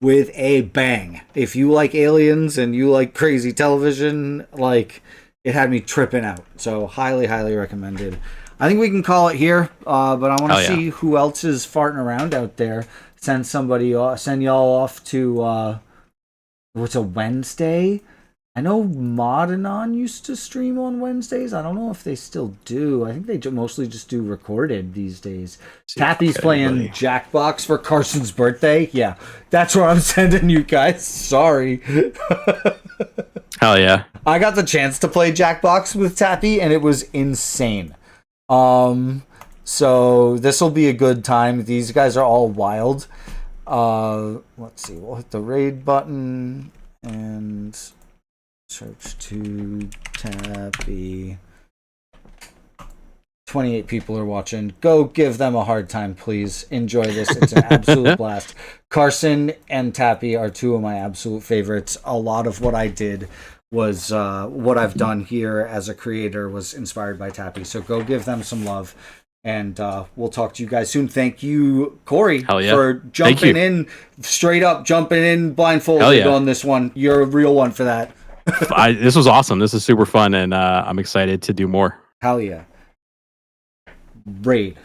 with a bang. If you like aliens and you like crazy television, like it had me tripping out. So highly, highly recommended. I think we can call it here. But I want to see who else is farting around out there. Send y'all off to. What's a Wednesday? I know Modanon used to stream on Wednesdays. I don't know if they still do. I think they mostly just do recorded these days. Tappy's playing Jackbox for Carson's birthday. Yeah, that's where I'm sending you guys. Sorry. Hell yeah. I got the chance to play Jackbox with Tappy, and it was insane. So this will be a good time. These guys are all wild. Let's see. We'll hit the raid button and search to Tappy. 28 people are watching. Go give them a hard time, please. Enjoy this. It's an absolute blast. Carson and Tappy are 2 of my absolute favorites. A lot of what I did was what I've done here as a creator was inspired by Tappy. So go give them some love. And we'll talk to you guys soon. Thank you, Corey, for jumping in, straight up jumping in blindfolded on this one. You're a real one for that. This was awesome. This is super fun, and I'm excited to do more. Hell yeah. Raid.